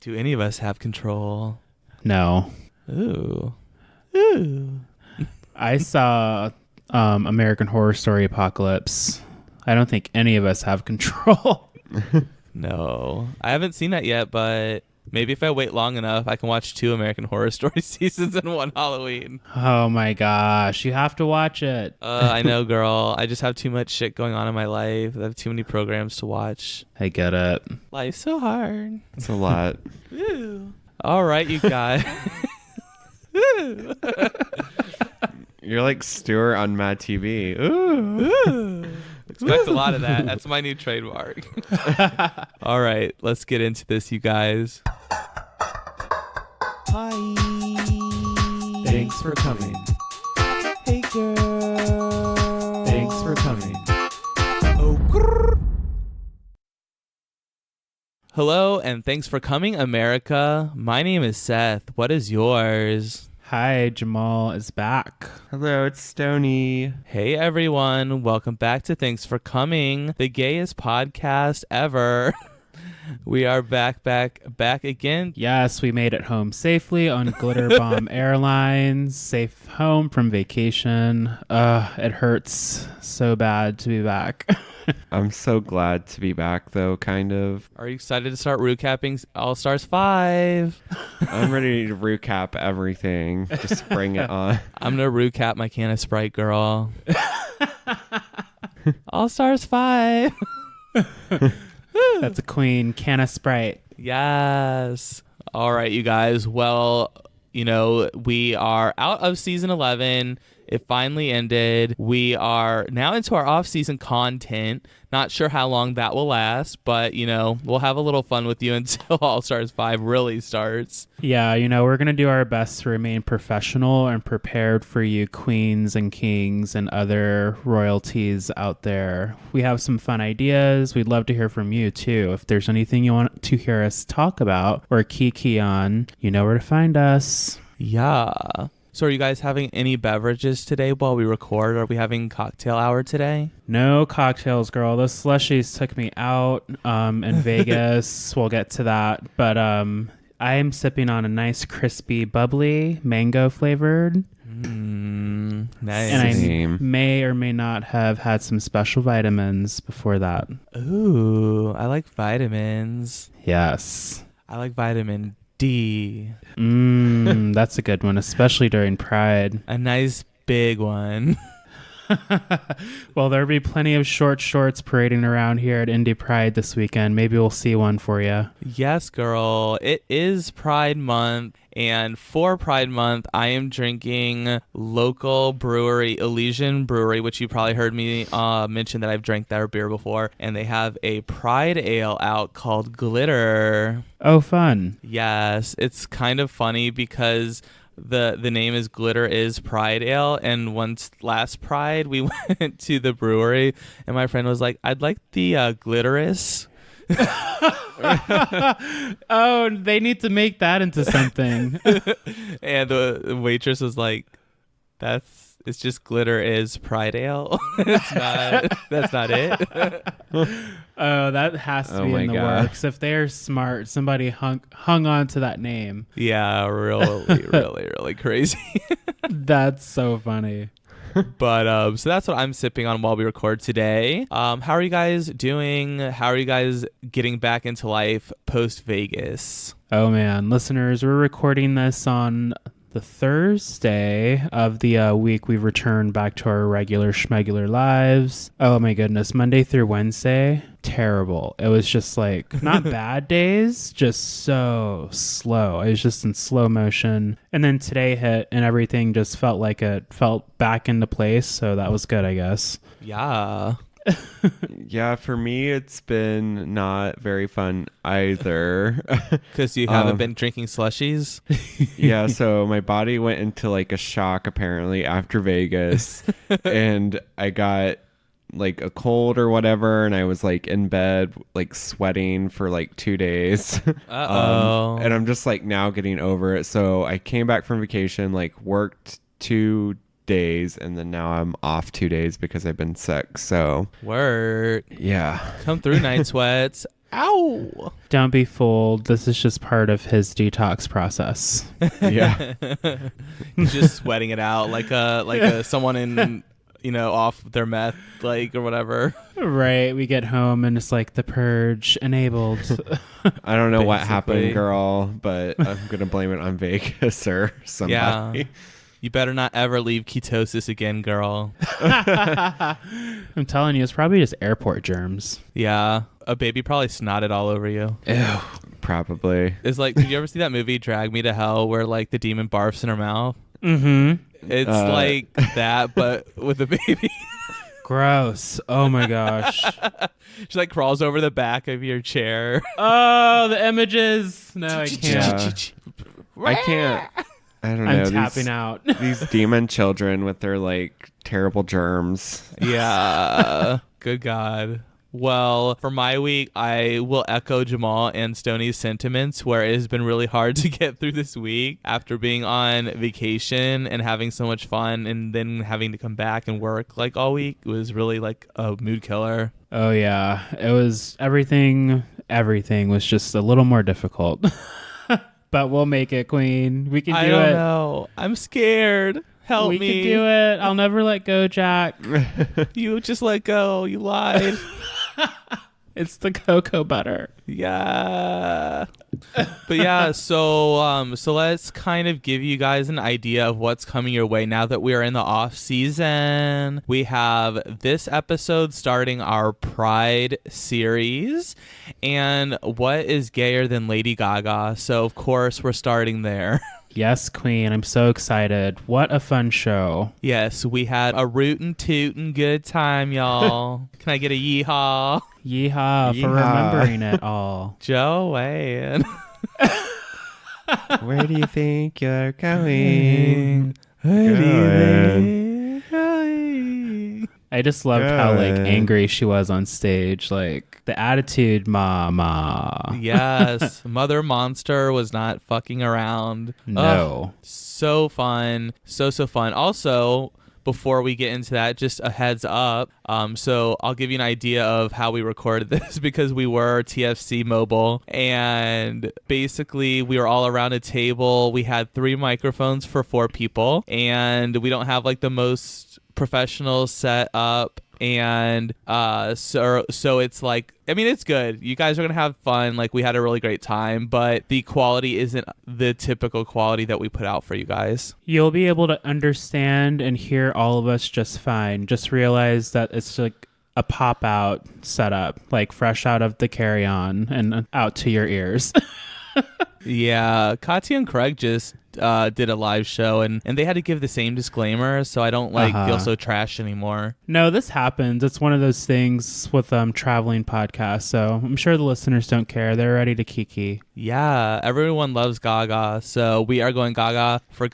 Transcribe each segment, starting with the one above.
Do any of us have control? No. Ooh. Ooh. I saw American Horror Story Apocalypse. I don't think any of us have control. No. I haven't seen that yet, but maybe if I wait long enough, I can watch 2 American Horror Story seasons in one Halloween. Oh my gosh. You have to watch it. I know, girl. I just have too much shit going on in my life. I have too many programs to watch. I get it. Life's so hard. It's a lot. Ooh. All right, you guys. Ooh. You're like Stuart on Mad TV. Ooh. Ooh. Expect a lot of that. That's my new trademark. All right, let's get into this, you guys. Hi. Thanks for coming. Hey, girl. Thanks for coming. Oh, grrr. Hello, and thanks for coming, America. My name is Seth. What is yours? Hi, Jamal is back. Hello, it's Stony. Hey, everyone. Welcome back to Thanks for Coming, the gayest podcast ever. We are back again. Yes, we made it home safely on Glitter Bomb Airlines. Safe home from vacation. It hurts so bad to be back. I'm so glad to be back, though, kind of. Are you excited to start recapping All Stars 5? I'm ready to recap everything. Just bring it on. I'm going to recap my can of Sprite, girl. All Stars 5. That's a queen. Can of Sprite. Yes. All right, you guys. Well, we are out of season 11. It finally ended. We are now into our off-season content. Not sure how long that will last, but, we'll have a little fun with you until All-Stars 5 really starts. Yeah, we're going to do our best to remain professional and prepared for you queens and kings and other royalties out there. We have some fun ideas. We'd love to hear from you, too. If there's anything you want to hear us talk about or kiki on, you know where to find us. Yeah. So are you guys having any beverages today while we record? Are we having cocktail hour today? No cocktails, girl. Those slushies took me out in Vegas. We'll get to that. But I am sipping on a nice, crispy, bubbly, mango flavored. Nice. And I may or may not have had some special vitamins before that. Ooh, I like vitamins. Yes. I like vitamin D. That's a good one, especially during Pride. A nice big one. Well, there'll be plenty of short shorts parading around here at Indie Pride this weekend. Maybe we'll see one for you. Yes, girl. It is Pride Month. And for Pride Month, I am drinking local brewery, Elysian Brewery, which you probably heard me mention that I've drank their beer before. And they have a Pride Ale out called Glitter. Oh, fun. Yes, it's kind of funny because the name is Glitter is Pride Ale, and once last Pride we went to the brewery and my friend was like, I'd like the Glitterous. Oh, they need to make that into something. And the waitress was like, it's just Glitter is Pride Ale. That's not it. Oh, that has to be in the works. If they're smart, somebody hung on to that name. Yeah, really, really, really crazy. That's so funny. But so that's what I'm sipping on while we record today. How are you guys doing? How are you guys getting back into life post Vegas? Oh man, listeners, we're recording this on the Thursday of the week we've returned back to our regular schmegular lives. Oh my goodness, Monday through Wednesday, terrible. It was just like not bad days, just so slow. It was just in slow motion. And then today hit and everything just felt like it felt back into place. So that was good, I guess. Yeah. Yeah, for me, it's been not very fun either. Because you haven't been drinking slushies? Yeah, so my body went into like a shock apparently after Vegas. And I got like a cold or whatever, and I was like in bed like sweating for like 2 days. And I'm just like now getting over it. So I came back from vacation, like worked 2 days, and then now I'm off 2 days because I've been sick. So word. Yeah. Come through, Night Sweats. Ow. Don't be fooled. This is just part of his detox process. Yeah. He's just sweating it out like a someone in, off their meth, like, or whatever. Right. We get home and it's like the purge enabled. I don't know what Basically. happened, girl, but I'm going to blame it on Vegas or somebody. Yeah. You better not ever leave ketosis again, girl. I'm telling you, it's probably just airport germs. Yeah. A baby probably snotted all over you. Ew. Probably. It's like, did you ever see that movie Drag Me to Hell where like the demon barfs in her mouth? Mm-hmm. It's like that, but with a baby. Gross. Oh my gosh. She like crawls over the back of your chair. Oh, the images. No, I can't. Yeah. I can't. I don't know. I'm tapping out. These demon children with their like terrible germs. Yeah. Good God. Well, for my week, I will echo Jamal and Stoney's sentiments where it has been really hard to get through this week after being on vacation and having so much fun and then having to come back and work like all week. It was really like a mood killer. Oh yeah. It was everything was just a little more difficult. But we'll make it, Queen. We can do it. I don't know. I'm scared. Help we me. can do it. I'll never let go, Jack. You just let go. You lied. It's the cocoa butter. Yeah. But yeah, so let's kind of give you guys an idea of what's coming your way now that we are in the off season. We have this episode starting our Pride series, and what is gayer than Lady Gaga? So of course we're starting there. Yes, Queen. I'm so excited. What a fun show. Yes, we had a rootin' tootin' good time, y'all. Can I get a yeehaw? Yeehaw for remembering it all. Joanne. Where do you think you're going? I just loved how like Good. angry she was on stage. Like the attitude, mama. Yes, Mother Monster was not fucking around. No. Ugh, so fun. So fun. Also, before we get into that, just a heads up. So I'll give you an idea of how we recorded this because we were TFC mobile and basically we were all around a table. We had 3 microphones for 4 people and we don't have like the most professional setup. And so it's like, I mean, it's good. You guys are gonna have fun. Like, we had a really great time, but the quality isn't the typical quality that we put out for you guys. You'll be able to understand and hear all of us just fine. Just realize that it's like a pop out setup, like fresh out of the carry-on and out to your ears. Yeah, Katya and Craig just did a live show and they had to give the same disclaimer, so I don't feel so trash anymore. No, this happens. It's one of those things with traveling podcasts, so I'm sure the listeners don't care. They're ready to kiki. Yeah, everyone loves Gaga, so we are going Gaga for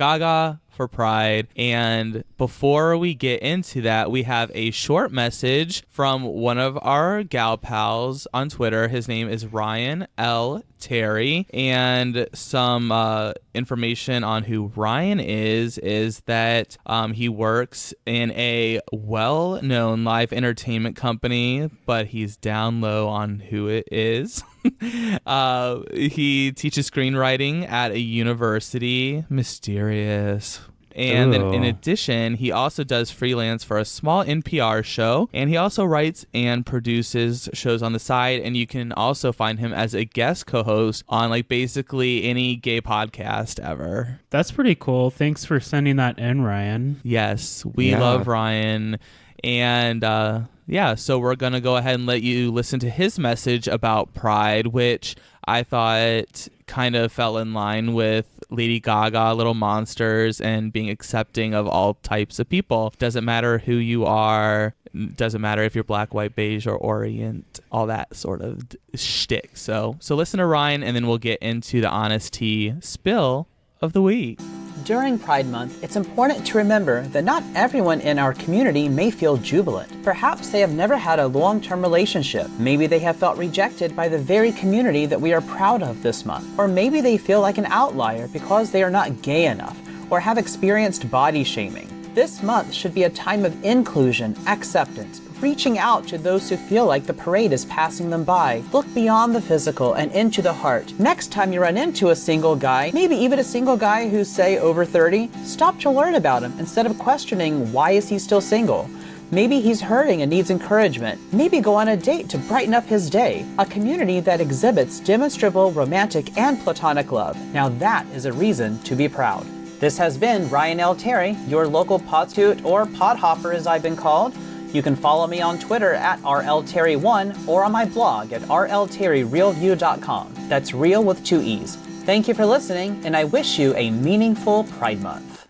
Pride. And before we get into that, we have a short message from one of our gal pals on Twitter. His name is Ryan L. Terry, and some information on who Ryan is that he works in a well-known live entertainment company, but he's down low on who it is. He teaches screenwriting at a university. Mysterious. And then in addition, he also does freelance for a small NPR show, and he also writes and produces shows on the side, and you can also find him as a guest co-host on like basically any gay podcast ever. That's pretty cool. Thanks for sending that in, Ryan. Yes, we love Ryan. And so we're going to go ahead and let you listen to his message about Pride, which I thought kind of fell in line with Lady Gaga, Little Monsters, and being accepting of all types of people. Doesn't matter who you are. Doesn't matter if you're black, white, beige, or orient. All that sort of shtick. So listen to Ryan, and then we'll get into the honest tea spill of the week. During Pride Month, it's important to remember that not everyone in our community may feel jubilant. Perhaps they have never had a long-term relationship. Maybe they have felt rejected by the very community that we are proud of this month. Or maybe they feel like an outlier because they are not gay enough or have experienced body shaming. This month should be a time of inclusion, acceptance, reaching out to those who feel like the parade is passing them by. Look beyond the physical and into the heart. Next time you run into a single guy, maybe even a single guy who's, say, over 30, stop to learn about him instead of questioning why is he still single. Maybe he's hurting and needs encouragement. Maybe go on a date to brighten up his day. A community that exhibits demonstrable romantic and platonic love. Now that is a reason to be proud. This has been Ryan L. Terry, your local podtoot or podhopper as I've been called. You can follow me on Twitter at RLTerry1 or on my blog at rlterryrealview.com. That's real with 2 E's. Thank you for listening, and I wish you a meaningful Pride Month.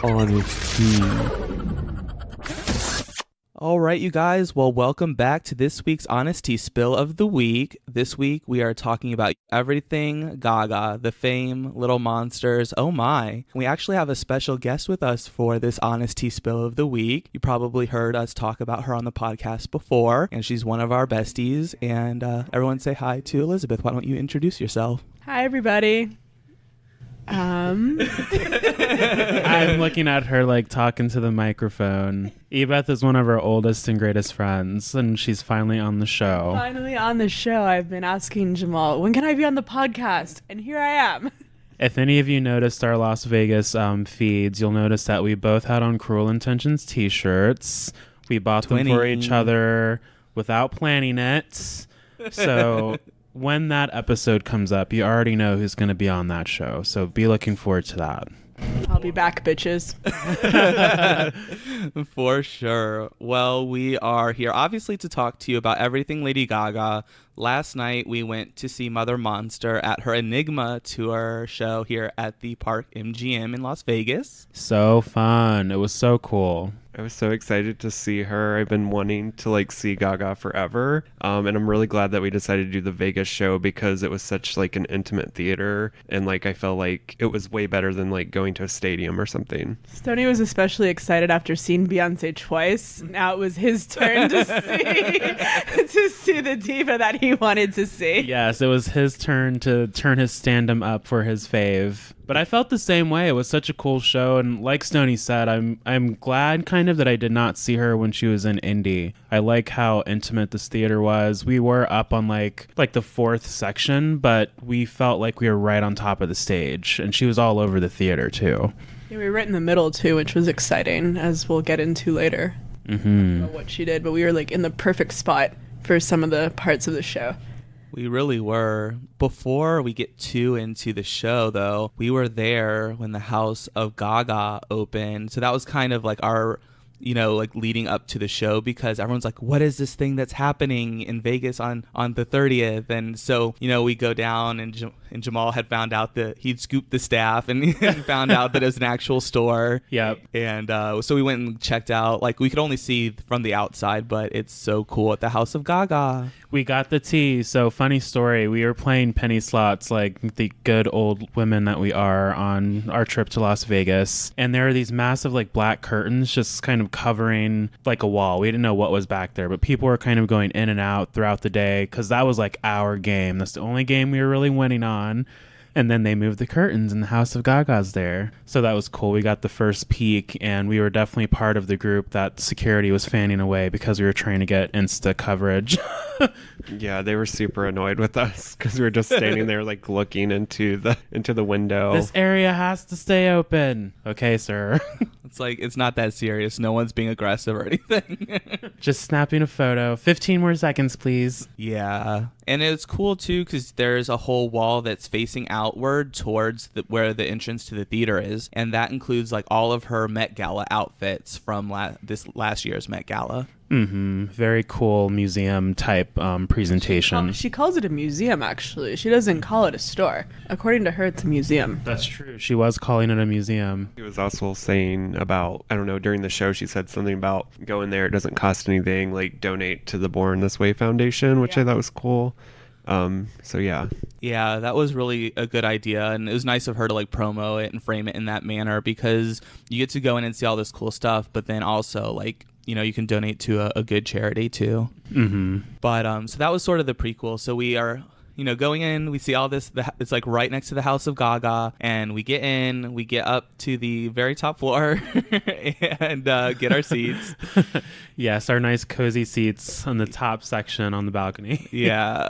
Honesty. All right, you guys. Well, welcome back to this week's Honesty Spill of the Week. This week, we are talking about everything Gaga, the Fame, Little Monsters, oh my. We actually have a special guest with us for this Honesty Spill of the Week. You probably heard us talk about her on the podcast before, and she's one of our besties. And everyone say hi to Elizabeth. Why don't you introduce yourself? Hi, everybody. I'm looking at her like talking to the microphone. Ebeth is one of our oldest and greatest friends, and she's finally on the show. Finally on the show. I've been asking Jamal, when can I be on the podcast? And here I am. If any of you noticed our Las Vegas feeds, you'll notice that we both had on Cruel Intentions t-shirts. We bought them for each other without planning it. So when that episode comes up, you already know who's going to be on that show. So be looking forward to that. I'll be back, bitches. For sure. Well, we are here obviously to talk to you about everything Lady Gaga. Last night we went to see Mother Monster at her Enigma tour show here at the Park MGM in Las Vegas. So fun. It was so cool. I was so excited to see her. I've been wanting to like see Gaga forever. And I'm really glad that we decided to do the Vegas show because it was such like an intimate theater. And like I felt like it was way better than like going to a stadium or something. Stoney was especially excited after seeing Beyonce twice. Now it was his turn to see the diva that he wanted to see. Yes, it was his turn to turn his stand-em up for his fave. But I felt the same way. It was such a cool show, and like Stoney said, I'm glad kind of that I did not see her when she was in Indy. I like how intimate this theater was. We were up on like the fourth section, but we felt like we were right on top of the stage, and she was all over the theater too. Yeah, we were right in the middle too, which was exciting, as we'll get into later. I don't know what she did, but we were like in the perfect spot for some of the parts of the show. We really were. Before we get too into the show, though, we were there when the House of Gaga opened. So that was kind of like our, like leading up to the show because everyone's like, what is this thing that's happening in Vegas on the 30th? And so, we go down and Jamal had found out that he'd scooped the staff and found out that it was an actual store. Yep. And so we went and checked out. Like we could only see from the outside, but it's so cool at the House of Gaga. We got the tea. So funny story. We were playing penny slots like the good old women that we are on our trip to Las Vegas. And there are these massive like black curtains just kind of covering like a wall. We didn't know what was back there, but people were kind of going in and out throughout the day because that was like our game. That's the only game we were really winning on. And then they moved the curtains and the House of Gaga's there. So that was cool. We got the first peek and we were definitely part of the group that security was fanning away because we were trying to get Insta coverage. Yeah, they were super annoyed with us because we were just standing there like looking into the window. This area has to stay open. Okay, sir. It's like, it's not that serious. No one's being aggressive or anything. Just snapping a photo. 15 more seconds, please. Yeah. And it's cool, too, because there's a whole wall that's facing outward towards where the entrance to the theater is. And that includes, like, all of her Met Gala outfits from this last year's Met Gala. Very cool museum type presentation. She calls it a museum, actually. She doesn't call it a store. According to her, it's a museum. That's true. She was calling it a museum. She was also saying about, I don't know, during the show, she said something about going there. It doesn't cost anything, like donate to the Born This Way Foundation, which I thought was cool. So yeah. Yeah, that was really a good idea. And it was nice of her to like promo it and frame it in that manner because you get to go in and see all this cool stuff, but then also like, you can donate to a good charity too. But so that was sort of the prequel. So we are going in, we see all this. It's like right next to the house of Gaga, and we get in, we get up to the very top floor and get our seats. Yes, our nice cozy seats on the top section on the balcony. Yeah.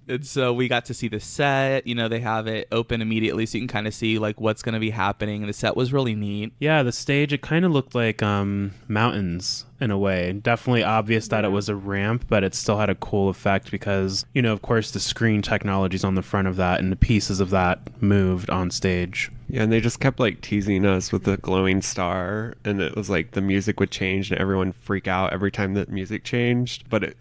And so we got to see the set. They have it open immediately so you can kind of see like what's going to be happening. And the set was really neat. Yeah, the stage, it kind of looked like mountains in a way. Definitely obvious that it was a ramp, but it still had a cool effect because, of course, the screen technology's on the front of that and the pieces of that moved on stage. Yeah, and they just kept like teasing us with the glowing star, and it was like the music would change and everyone freak out every time the music changed. But it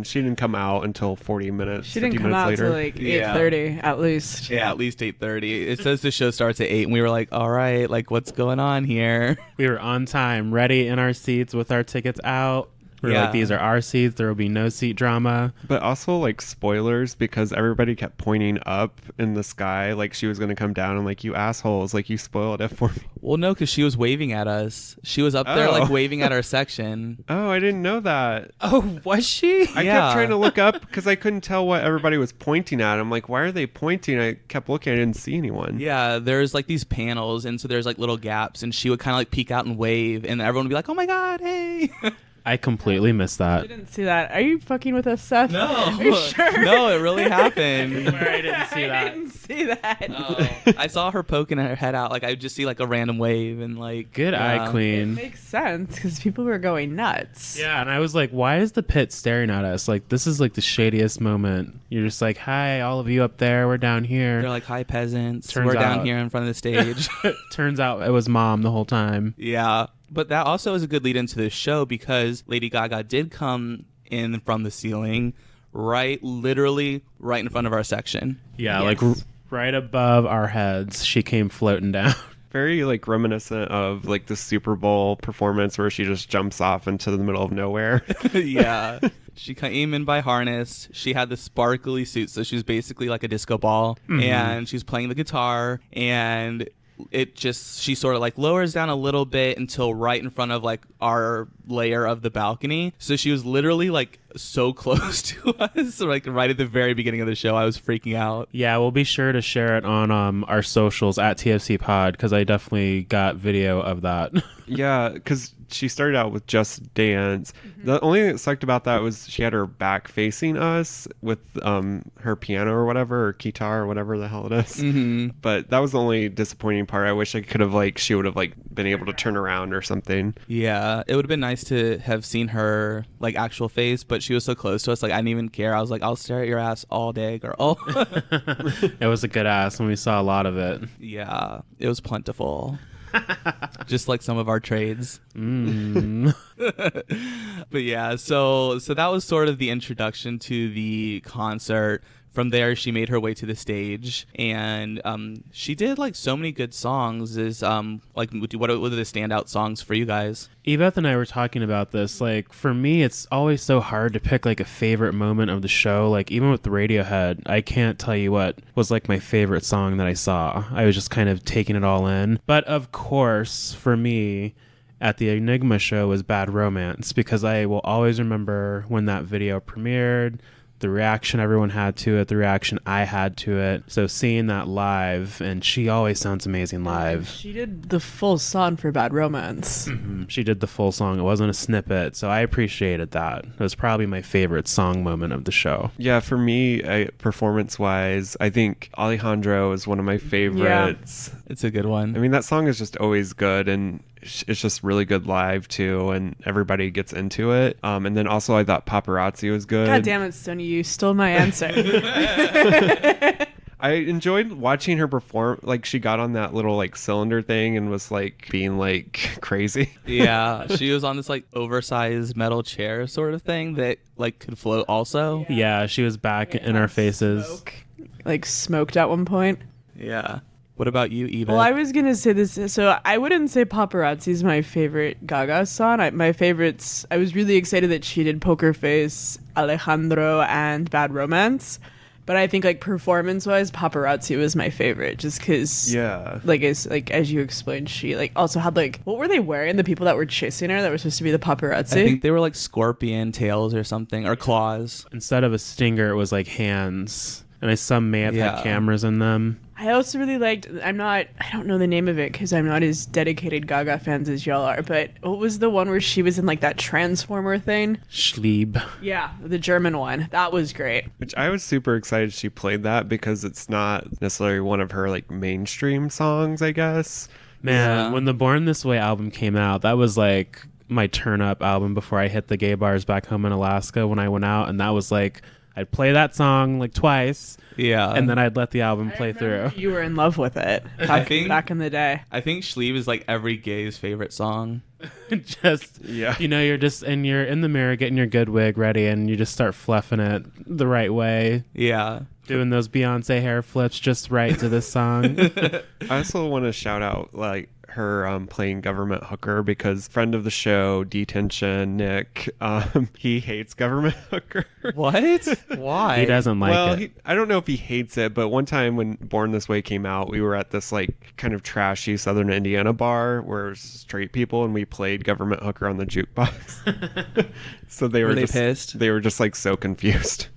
she didn't come out until 40 minutes. She didn't 50 come minutes out later. till like 8:30 at least. Yeah, at least 8:30. It says the show starts at 8, and we were like, all right, like what's going on here? We were on time, ready in our seats with our tickets out. We're like, these are our seats. There will be no seat drama. But also, like, spoilers, because everybody kept pointing up in the sky like she was going to come down. I'm like, you assholes. Like, you spoiled it for me. Well, no, because she was waving at us. She was up there, like, waving at our section. Oh, I didn't know that. Oh, was she? I kept trying to look up because I couldn't tell what everybody was pointing at. I'm like, why are they pointing? I kept looking. I didn't see anyone. Yeah, there's, like, these panels, and so there's, like, little gaps, and she would kind of, like, peek out and wave, and everyone would be like, oh, my God, hey. I completely missed I that. didn't see that. Are you fucking with us, Seth? No. Are you sure? No, it really happened. I didn't see I that. didn't see that. Oh, I saw her poking her head out. Like, I would just see, like, a random wave, and, like... Good eye, It queen. makes sense because people were going nuts. Yeah, and I was like, why is the pit staring at us? Like, this is like the shadiest moment. You're just like, hi, all of you up there. We're down here. They're like, hi, peasants. Turns We're down out- here in front of the stage. Turns out it was mom the whole time. Yeah. But that also is a good lead into this show because Lady Gaga did come in from the ceiling literally right in front of our section. Yeah, Yes. like right above our heads, she came floating down. Very, like, reminiscent of, like, the Super Bowl performance where she just jumps off into the middle of nowhere. Yeah. She came in by harness. She had the sparkly suit, so she was basically like a disco ball. And she's playing the guitar, and she sort of like lowers down a little bit until right in front of like our layer of the balcony. So she was literally like so close to us, like right at the very beginning of the show. I was freaking out. Yeah, we'll be sure to share it on our socials at TFC Pod because I definitely got video of that. Yeah, because she started out with Just Dance. The only thing that sucked about that was she had her back facing us with her piano or whatever, or guitar or whatever the hell it is. But that was the only disappointing part. I wish I could have she would have been able to turn around or something. Yeah, it would have been nice to have seen her like actual face, but she was so close to us. Like I didn't even care. I was like, I'll stare at your ass all day, girl. It was a good ass, and we saw a lot of it. Yeah, it was plentiful. Just like some of our trades. Mm. But yeah, so that was sort of the introduction to the concert. From there, she made her way to the stage, and she did like so many good songs. What are the standout songs for you guys? Ebeth and I were talking about this. Like, for me, it's always so hard to pick like a favorite moment of the show. Like, even with the Radiohead, I can't tell you what was like my favorite song that I saw. I was just kind of taking it all in. But of course, for me, at the Enigma show was Bad Romance, because I will always remember when that video premiered, the reaction everyone had to it, the reaction I had to it. So seeing that live, and she always sounds amazing live. She did the full song for Bad Romance. She did the full song. It wasn't a snippet, so I appreciated that. It was probably my favorite song moment of the show. Yeah, for me, performance-wise, I think Alejandro is one of my favorites. It's a good one. I mean, that song is just always good, and it's just really good live too, and everybody gets into it. And then also I thought Paparazzi was good. God damn it, Stoney, you stole my answer. I enjoyed watching her perform. Like, she got on that little like cylinder thing and was like being like crazy. Yeah, she was on this like oversized metal chair sort of thing that like could float also. Yeah, she was back in our faces. Smoked at one point. Yeah. What about you, Eva? Well, I was gonna say this. So I wouldn't say Paparazzi is my favorite Gaga song. My favorites. I was really excited that she did Poker Face, Alejandro, and Bad Romance. But I think like performance-wise, Paparazzi was my favorite, just because. Yeah. As you explained, she also had what were they wearing? The people that were chasing her that were supposed to be the paparazzi. I think they were like scorpion tails or something, or claws. Instead of a stinger, it was like hands. and some may have had cameras in them. I also really liked, I don't know the name of it because I'm not as dedicated Gaga fans as y'all are, but what was the one where she was in like that Transformer thing? Schlieb. Yeah, the German one. That was great. Which I was super excited she played that because it's not necessarily one of her like mainstream songs, I guess. Man, when the Born This Way album came out, that was like my turn up album before I hit the gay bars back home in Alaska when I went out, and that was like, I'd play that song like twice. Yeah. And then I'd let the album play through. You were in love with it back in the day. I think Schlieb is like every gay's favorite song. Just, you're just, and you're in the mirror getting your good wig ready and you just start fluffing it the right way. Yeah. Doing those Beyonce hair flips just right to this song. I also want to shout out like her playing Government Hooker because friend of the show, Detention, Nick, he hates Government Hooker. What? Why? He doesn't like it. I don't know if he hates it, but one time when Born This Way came out, we were at this like kind of trashy Southern Indiana bar where it was straight people, and we played Government Hooker on the jukebox. So they were just pissed? They were just like so confused.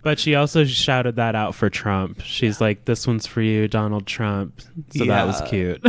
But she also shouted that out for Trump. She's like, "This one's for you, Donald Trump." So that was cute.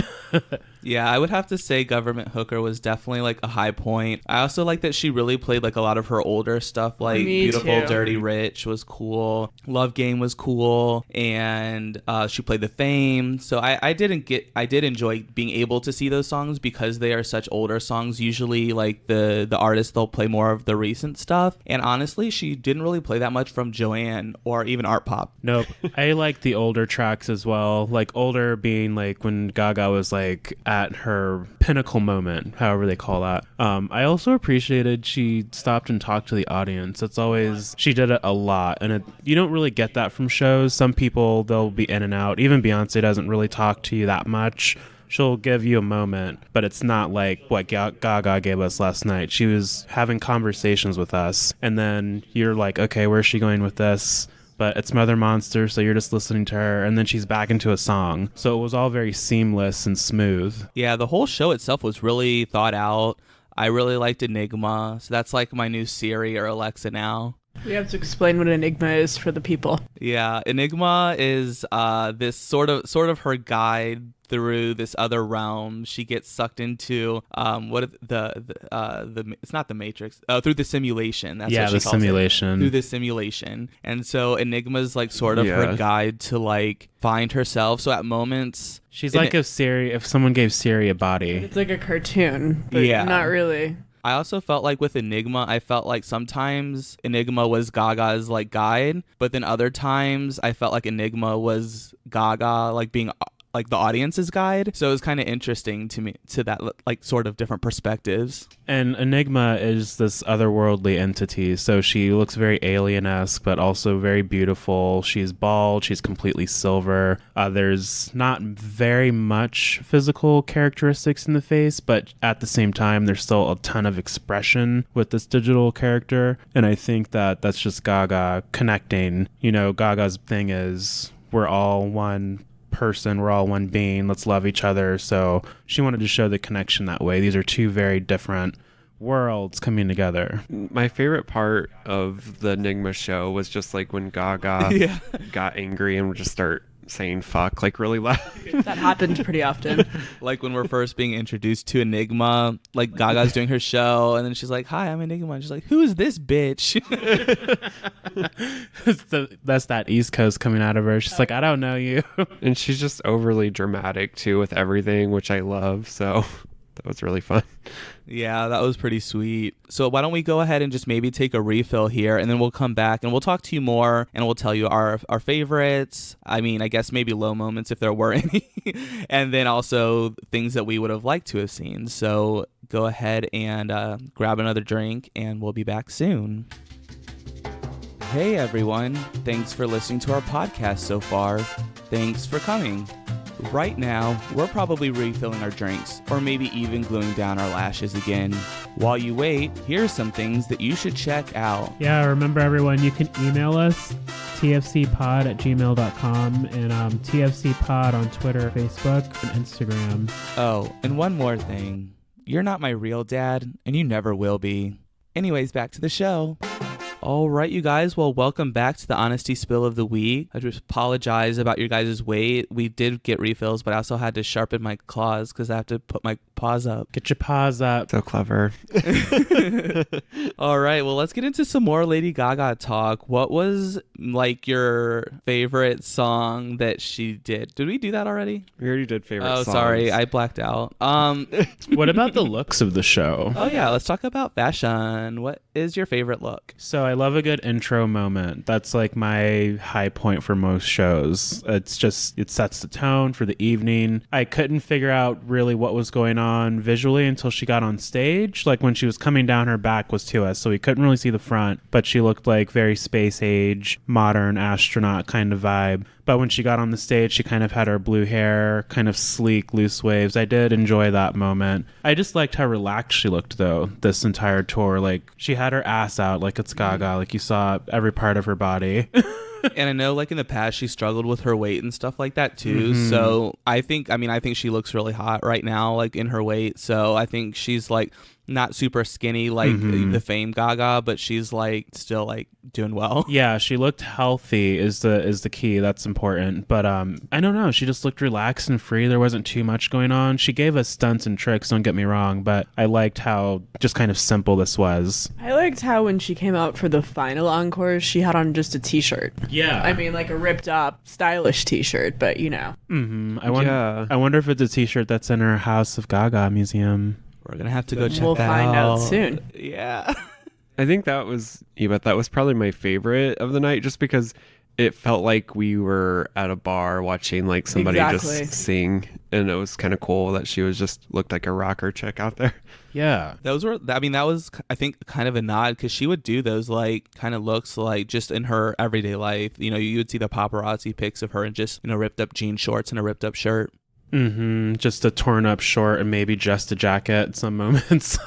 Yeah, I would have to say Government Hooker was definitely like a high point. I also like that she really played like a lot of her older stuff, like Me Beautiful, too. Dirty, Rich was cool. Love Game was cool. And she played The Fame. So I did enjoy being able to see those songs because they are such older songs. Usually like the artists, they'll play more of the recent stuff. And honestly, she didn't really play that much from Joanne or even Art Pop. Nope. I like the older tracks as well. Like older being like when Gaga was like at her pinnacle moment, however they call that. I also appreciated she stopped and talked to the audience. It's always, she did it a lot, and you don't really get that from shows. Some people, they'll be in and out. Even Beyonce doesn't really talk to you that much. She'll give you a moment, but it's not like what Gaga gave us last night. She was having conversations with us, and then you're like, okay, where's she going with this? But it's Mother Monster, so you're just listening to her, and then she's back into a song. So it was all very seamless and smooth. Yeah, the whole show itself was really thought out. I really liked Enigma, so that's like my new Siri or Alexa now. We have to explain what Enigma is for the people. Yeah, Enigma is this sort of her guide through this other realm. She gets sucked into it's not the Matrix, through the simulation. That's what she calls simulation. it. Through the simulation. And so Enigma's like sort of her guide to like find herself. So at moments she's like if someone gave Siri a body. It's like a cartoon, but not really. I also felt like with Enigma, I felt like sometimes Enigma was Gaga's like guide, but then other times I felt like Enigma was Gaga like being like the audience's guide. So it was kind of interesting to me, to that like sort of different perspectives. And Enigma is this otherworldly entity. So she looks very alien-esque, but also very beautiful. She's bald. She's completely silver. There's not very much physical characteristics in the face, but at the same time, there's still a ton of expression with this digital character. And I think that that's just Gaga connecting. You know, Gaga's thing is we're all one person, we're all one being, let's love each other. So she wanted to show the connection that way. These are two very different worlds coming together. My favorite part of the Enigma show was just like when Gaga got angry and would just start saying fuck like really loud. That happened pretty often. Like when we're first being introduced to Enigma, like Gaga's doing her show and then she's like, "Hi, I'm Enigma." And she's like, "Who is this bitch?" That's that East Coast coming out of her. She's like, "I don't know you." And she's just overly dramatic too with everything, which I love. So that was really fun. Yeah, that was pretty sweet. So why don't we go ahead and just maybe take a refill here, and then we'll come back and we'll talk to you more, and we'll tell you our favorites. I mean, I guess maybe low moments if there were any, and then also things that we would have liked to have seen. So go ahead and grab another drink, and we'll be back soon. Hey everyone, thanks for listening to our podcast so far. Thanks for coming. Right now, we're probably refilling our drinks, or maybe even gluing down our lashes again. While you wait, here are some things that you should check out. Yeah, remember everyone, you can email us, tfcpod@gmail.com, and tfcpod on Twitter, Facebook, and Instagram. Oh, and one more thing. You're not my real dad, and you never will be. Anyways, back to the show. All right, you guys. Well, welcome back to the Honesty Spill of the Week. I just apologize about your guys' wait. We did get refills, but I also had to sharpen my claws because I have to put my paws up. Get your paws up. So clever. All right, well, let's get into some more Lady Gaga talk. What was like your favorite song that she did? Did we do that already? We already did favorite songs. Sorry, I blacked out. What about the looks of the show? Oh yeah, let's talk about fashion. What is your favorite look? So I love a good intro moment. That's like my high point for most shows. It's just, it sets the tone for the evening. I couldn't figure out really what was going on visually until she got on stage. Like when she was coming down, her back was to us, so we couldn't really see the front, but she looked like very space age, modern astronaut kind of vibe. But when she got on the stage, she kind of had her blue hair, kind of sleek, loose waves. I did enjoy that moment. I just liked how relaxed she looked, though, this entire tour. Like, she had her ass out like it's Gaga. Like, you saw every part of her body. And I know, like, in the past, she struggled with her weight and stuff like that, too. Mm-hmm. So I think she looks really hot right now, like, in her weight. So I think she's, like, not super skinny like the famed Gaga, but she's, like, still, like, doing well. Yeah, she looked healthy is the key. That's important. But I don't know. She just looked relaxed and free. There wasn't too much going on. She gave us stunts and tricks, don't get me wrong, but I liked how just kind of simple this was. I liked how when she came out for the final encore, she had on just a t-shirt. Yeah. I mean, like a ripped up, stylish t-shirt, but you know. Mm-hmm. I wonder if it's a t-shirt that's in her House of Gaga museum. We're going to have to go check We'll that find out. out soon. Yeah. I think that was probably my favorite of the night, just because it felt like we were at a bar watching like somebody just sing, and it was kind of cool that she was just looked like a rocker chick out there. Yeah. That was, I think, kind of a nod, because she would do those like kind of looks like just in her everyday life. You know, you would see the paparazzi pics of her in just, you know, ripped up jean shorts and a ripped up shirt. Just a torn up short and maybe just a jacket at some moments.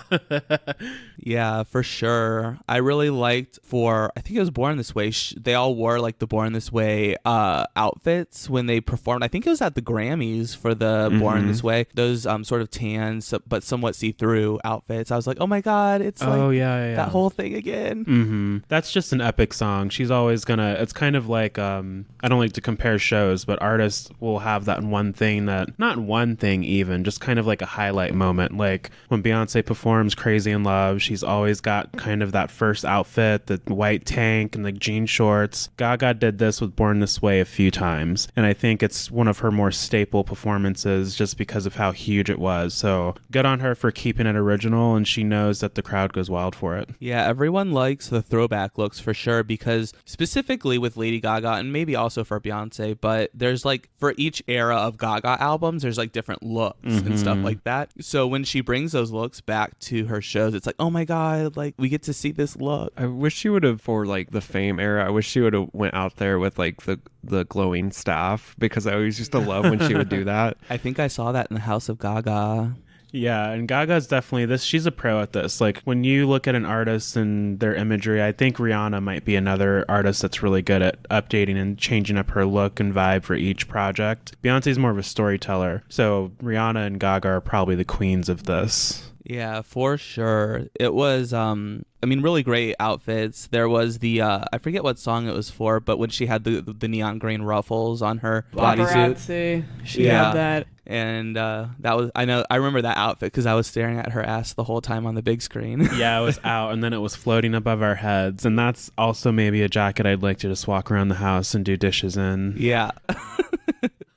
Yeah, for sure. I really liked I think it was Born This Way. They all wore like the Born This Way outfits when they performed. I think it was at the Grammys for the Born This Way. Those sort of tan but somewhat see-through outfits. I was like, oh my God, it's that whole thing again. That's just an epic song. She's always gonna, it's kind of like, I don't like to compare shows, but artists will have that one thing not one thing even, just kind of like a highlight moment. Like when Beyonce performs Crazy in Love, she's always got kind of that first outfit, the white tank and the jean shorts. Gaga did this with Born This Way a few times, and I think it's one of her more staple performances just because of how huge it was. So good on her for keeping it original, and she knows that the crowd goes wild for it. Yeah, everyone likes the throwback looks for sure, because specifically with Lady Gaga, and maybe also for Beyonce, but there's like for each era of Gaga albums, there's like different looks and stuff like that. So when she brings those looks back to her shows, it's like, oh my God, like we get to see this look. I wish she would have, for like the Fame era, I wish she would have went out there with like the glowing staff, because I always used to love when she would do that. I think I saw that in the House of Gaga. Yeah, and Gaga's definitely this. She's a pro at this. Like when you look at an artist and their imagery, I think Rihanna might be another artist that's really good at updating and changing up her look and vibe for each project. Beyonce's more of a storyteller, so Rihanna and Gaga are probably the queens of this. Yeah, for sure. It was, really great outfits. There was the, I forget what song it was for, but when she had the neon green ruffles on her bodysuit. She had that. And that was, I remember that outfit because I was staring at her ass the whole time on the big screen. Yeah, it was out, and then it was floating above our heads. And that's also maybe a jacket I'd like to just walk around the house and do dishes in. Yeah.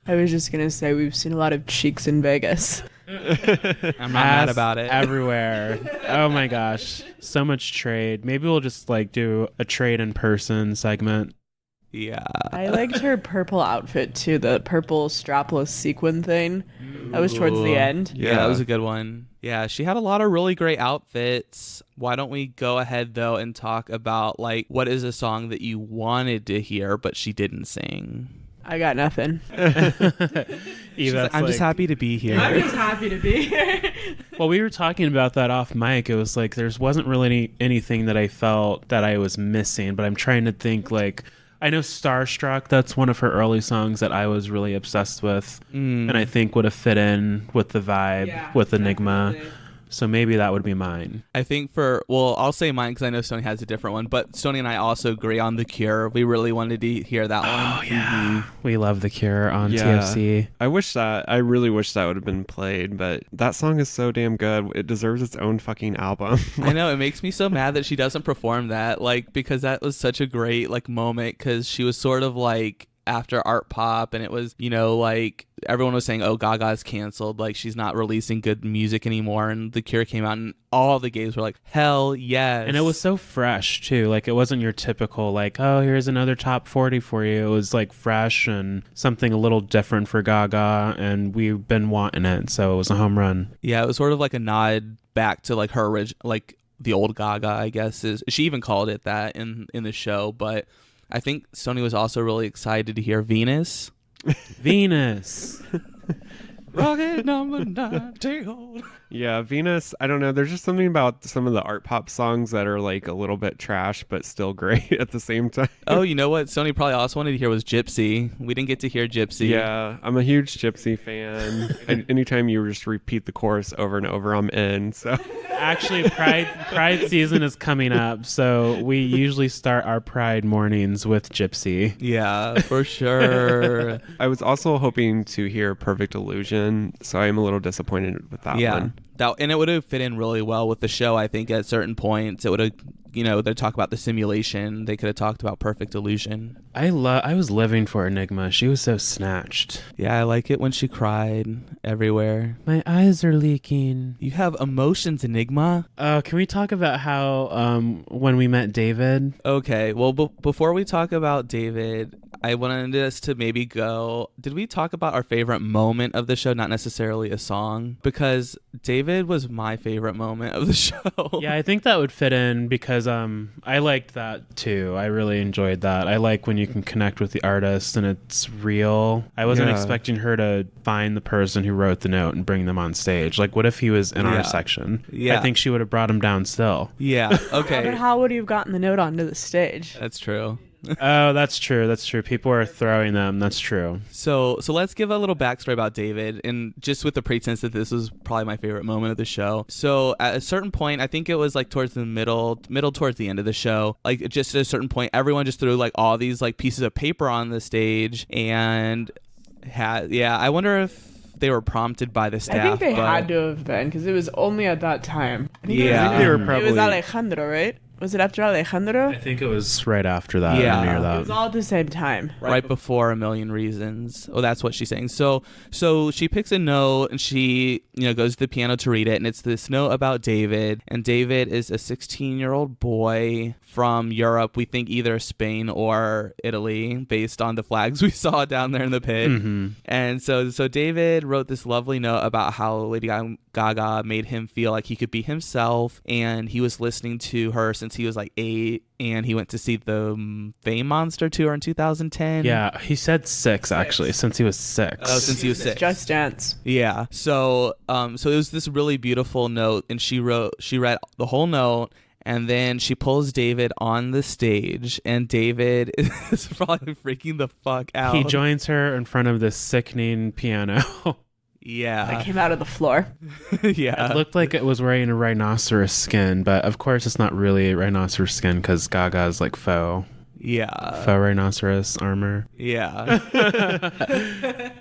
I was just going to say, we've seen a lot of cheeks in Vegas. I'm not mad about it. Everywhere. Oh my gosh. So much trade. Maybe we'll just like do a trade in person segment. Yeah. I liked her purple outfit too, the purple strapless sequin thing. That was towards the end. Yeah, that was a good one. Yeah, she had a lot of really great outfits. Why don't we go ahead though and talk about like what is a song that you wanted to hear but she didn't sing? I got nothing. She's like, I'm just happy to be here. I'm just happy to be here. Well, we were talking about that off mic. It was like there wasn't really anything that I felt that I was missing, but I'm trying to think like I know Starstruck, that's one of her early songs that I was really obsessed with and I think would have fit in with the vibe with Enigma. Definitely. So maybe that would be mine. I think I'll say mine because I know Stoney has a different one, but Stoney and I also agree on The Cure. We really wanted to hear that one. Oh yeah, we love The Cure on Yeah. TFC. I really wish that would have been played, but that song is so damn good. It deserves its own fucking album. I know, it makes me so mad that she doesn't perform that, like, because that was such a great like moment, because she was sort of like after Art Pop, and it was, you know, like everyone was saying, oh, Gaga's canceled, like she's not releasing good music anymore, and The Cure came out and all the gays were like, hell yes. And it was so fresh too. Like it wasn't your typical like, oh, here's another top 40 for you. It was like fresh and something a little different for Gaga, and we've been wanting it, so it was a home run. Yeah, it was sort of like a nod back to like her original, like the old Gaga, I guess, is she even called it that in the show. But I think Sony was also really excited to hear Venus. Venus. Rocket number 9, take hold. Yeah, Venus, I don't know. There's just something about some of the Art Pop songs that are like a little bit trash, but still great at the same time. Oh, you know what Sony probably also wanted to hear was Gypsy. We didn't get to hear Gypsy. Yeah, I'm a huge Gypsy fan. Anytime you just repeat the chorus over and over, I'm in. So Actually, Pride season is coming up, so we usually start our Pride mornings with Gypsy. Yeah, for sure. I was also hoping to hear Perfect Illusion, so I'm a little disappointed with that Yeah. one. And it would have fit in really well with the show. I think at certain points it would have, you know, they talk about the simulation. They could have talked about Perfect Illusion. I was living for Enigma. She was so snatched. Yeah, I like it when she cried everywhere. My eyes are leaking. You have emotions, Enigma. Can we talk about how when we met David? Okay, well, before we talk about David, I wanted us to maybe go, did we talk about our favorite moment of the show? Not necessarily a song, because David was my favorite moment of the show. Yeah, I think that would fit in because I liked that too. I really enjoyed that. I like when you can connect with the artist and it's real. I wasn't Yeah. expecting her to find the person who wrote the note and bring them on stage. Like, what if he was in Yeah. our section? Yeah. I think she would have brought him down still. Yeah, But okay. how would you have gotten the note onto the stage? That's true. Oh, that's true. That's true. People are throwing them. That's true. So let's give a little backstory about David, and just with the pretense that this was probably my favorite moment of the show. So at a certain point, I think it was like towards the middle towards the end of the show, like just at a certain point, everyone just threw like all these like pieces of paper on the stage and I wonder if they were prompted by the staff. I think they but- had to have been because it was only at that time. I think Yeah. I think they were it was probably. Alejandro, right? Was it after Alejandro? I think it was right after that. Yeah. or near It that. was all at the same time. right before A Million Reasons. Oh, that's what she's saying. So she picks a note and she, you know, goes to the piano to read it, and it's this note about David. And David is a 16-year-old boy from Europe. We think either Spain or Italy, based on the flags we saw down there in the pit. Mm-hmm. And so David wrote this lovely note about how Lady Gaga made him feel like he could be himself, and he was listening to her since he was like 8, and he went to see the Fame Monster tour in 2010. Yeah, he said 6 actually, since he was 6. Oh, since he was 6. Just Dance. Yeah. So it was this really beautiful note, and she read the whole note, and then she pulls David on the stage, and David is probably freaking the fuck out. He joins her in front of this sickening piano. Yeah. That came out of the floor. Yeah. It looked like it was wearing a rhinoceros skin, but of course it's not really rhinoceros skin because Gaga's like faux rhinoceros armor. Yeah.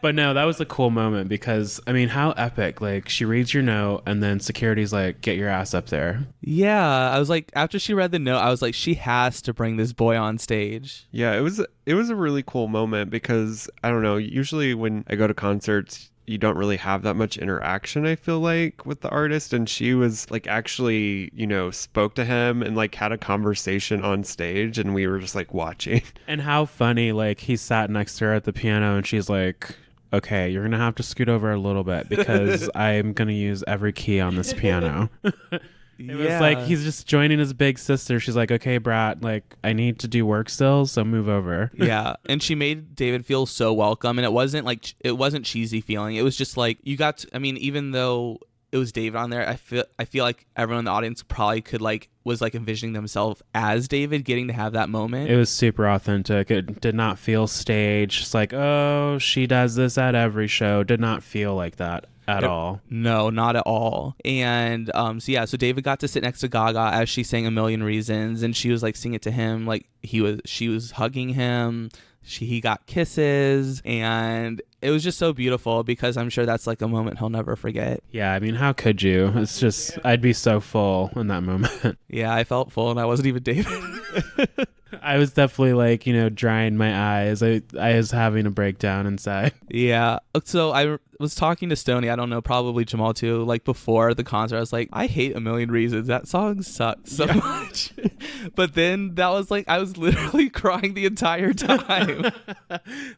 But no, that was a cool moment because, I mean, how epic. Like, she reads your note and then security's like, get your ass up there. Yeah. I was like, after she read the note, I was like, she has to bring this boy on stage. Yeah, it was a really cool moment because I don't know, usually when I go to concerts you don't really have that much interaction, I feel like, with the artist, and she was like actually, you know, spoke to him and like had a conversation on stage, and we were just like watching. And how funny, like, he sat next to her at the piano and she's like, okay, you're gonna have to scoot over a little bit because I'm gonna use every key on this piano. It was like he's just joining his big sister. She's like, okay, brat, like, I need to do work still, so move over. Yeah, and she made David feel so welcome, and it wasn't cheesy feeling. It was just like you got to, I mean, even though it was David on there, I feel like everyone in the audience probably could was envisioning themselves as David, getting to have that moment. It was super authentic. It did not feel staged. It's like, oh, she does this at every show. Did not feel like that at all. No, not at all. And so David got to sit next to Gaga as she sang A Million Reasons, and she was like singing it to him like she was hugging him. He got kisses, and it was just so beautiful because I'm sure that's like a moment he'll never forget. Yeah, I mean, how could you? It's just, I'd be so full in that moment. Yeah, I felt full, and I wasn't even David. I was definitely like, drying my eyes. I was having a breakdown inside. Yeah. So I was talking to Stoney, I don't know, probably Jamal too, like before the concert. I was like, I hate A Million Reasons. That song sucks so much. But then that was like, I was literally crying the entire time.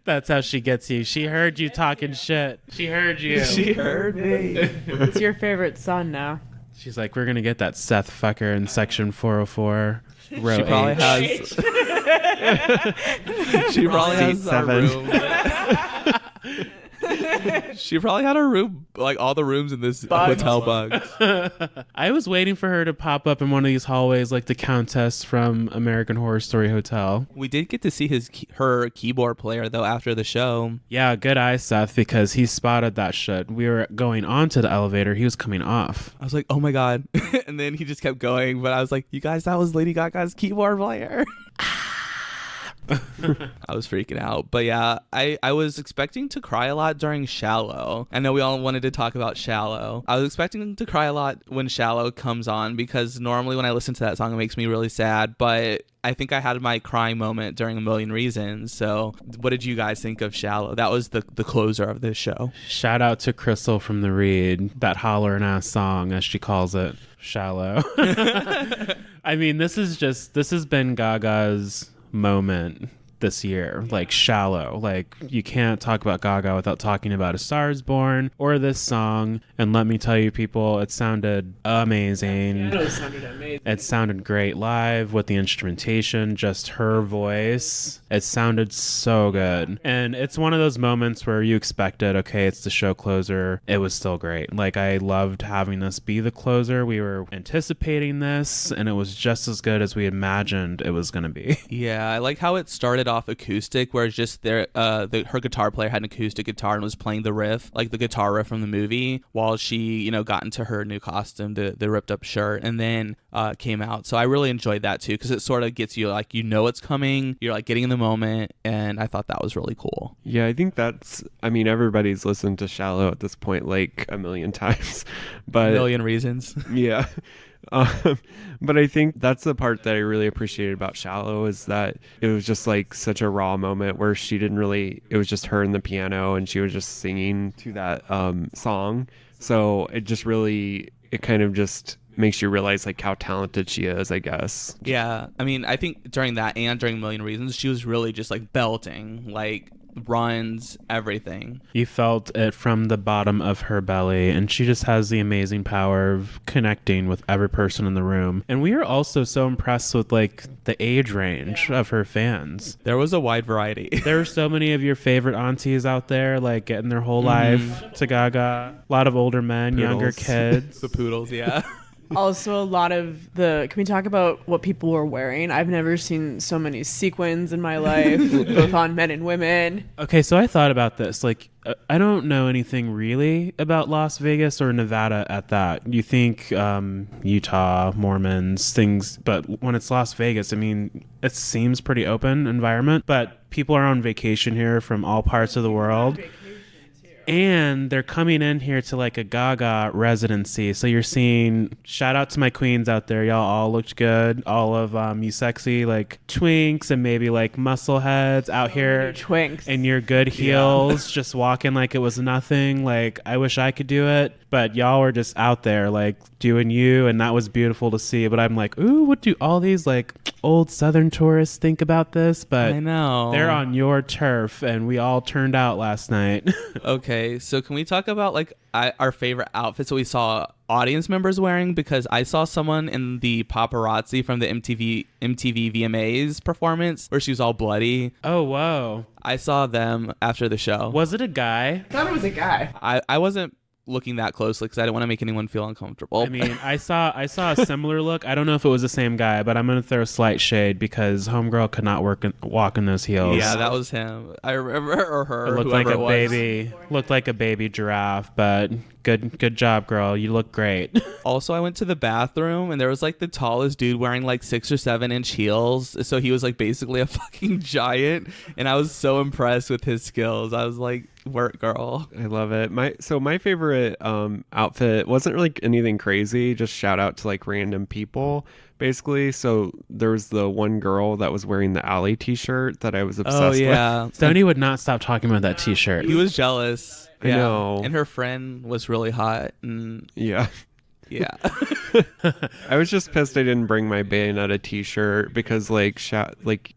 That's how she gets you. She heard you talking shit. She heard you. She heard me. It's your favorite son now. She's like, we're going to get that Seth fucker in section 404. Row She probably H. has. She probably has our 7. room. She probably had her room, like all the rooms in this hotel bugs. I was waiting for her to pop up in one of these hallways like the Countess from American Horror Story Hotel. We did get to see her keyboard player though after the show. Yeah, good eye, Seth, because he spotted that shit. We were going onto the elevator. He was coming off. I was like, oh my god. And then he just kept going, but I was like, you guys, that was Lady Gaga's keyboard player. I was freaking out. But yeah, I was expecting to cry a lot during Shallow. I know we all wanted to talk about Shallow. I was expecting to cry a lot when Shallow comes on because normally when I listen to that song it makes me really sad, but I think I had my crying moment during A Million Reasons. So what did you guys think of Shallow? That was the closer of this show. Shout out to Crystal from The Read, that hollering ass song, as she calls it, Shallow. I mean, this has been Gaga's moment this year, like Shallow. Like, you can't talk about Gaga without talking about A Star Is Born or this song. And let me tell you, people, it sounded amazing. It sounded great live with the instrumentation, just her voice. It sounded so good. And it's one of those moments where you expected, okay, it's the show closer. It was still great. Like, I loved having this be the closer. We were anticipating this, and it was just as good as we imagined it was going to be. Yeah, I like how it started off acoustic, where it's just her guitar player had an acoustic guitar and was playing the riff, like the guitar riff from the movie, while she, got into her new costume, the ripped up shirt, and then came out. So I really enjoyed that too, because it sort of gets you like, it's coming, you're like getting in the moment, and I thought that was really cool. Yeah, I think everybody's listened to Shallow at this point like a million times, but A Million Reasons. Yeah. But I think that's the part that I really appreciated about Shallow, is that it was just like such a raw moment where it was just her and the piano and she was just singing to that song. So it kind of just makes you realize like how talented she is, I guess. Yeah, I mean, I think during that and during A Million Reasons, she was really just like belting, like runs, everything. You felt it from the bottom of her belly, and she just has the amazing power of connecting with every person in the room. And we are also so impressed with like the age range of her fans. There was a wide variety. There were so many of your favorite aunties out there, like getting their whole life to Gaga. A lot of older men, Poodles. younger kids. The poodles, yeah. Also, a lot of can we talk about what people were wearing? I've never seen so many sequins in my life, both on men and women. Okay, so I thought about this. Like, I don't know anything really about Las Vegas or Nevada at that. You think Utah, Mormons, things, but when it's Las Vegas, I mean, it seems pretty open environment, but people are on vacation here from all parts of the world. And they're coming in here to like a Gaga residency. So you're seeing, shout out to my queens out there. Y'all all looked good. All of you sexy like twinks and maybe like muscle heads out here. Twinks. In your good heels, just walking like it was nothing. Like, I wish I could do it. But y'all were just out there like doing you, and that was beautiful to see. But I'm like, ooh, what do all these like old Southern tourists think about this? But I know. they're on your turf, and we all turned out last night. Okay, so can we talk about like our favorite outfits that we saw audience members wearing? Because I saw someone in the paparazzi from the MTV VMAs performance where she was all bloody. Oh, whoa. I saw them after the show. Was it a guy? I thought it was a guy. I wasn't looking that closely because I didn't want to make anyone feel uncomfortable. I mean, I saw a similar look. I don't know if it was the same guy, but I'm going to throw a slight shade because homegirl could not walk in those heels. Yeah, that was him. I remember, or her. It looked whoever like a it was. baby. Looked like a baby giraffe, but Good job, girl. You look great. Also, I went to the bathroom and there was like the tallest dude wearing like 6 or 7 inch heels. So he was like basically a fucking giant. And I was so impressed with his skills. I was like, work, girl. I love it. My favorite outfit wasn't really anything crazy. Just shout out to like random people, basically. So there was the one girl that was wearing the Ally t-shirt that I was obsessed Oh, with. yeah. Stoney would not stop talking about that t-shirt. He was jealous. I know. And her friend was really hot. And Yeah. yeah. I was just pissed I didn't bring my Bayonetta t-shirt because like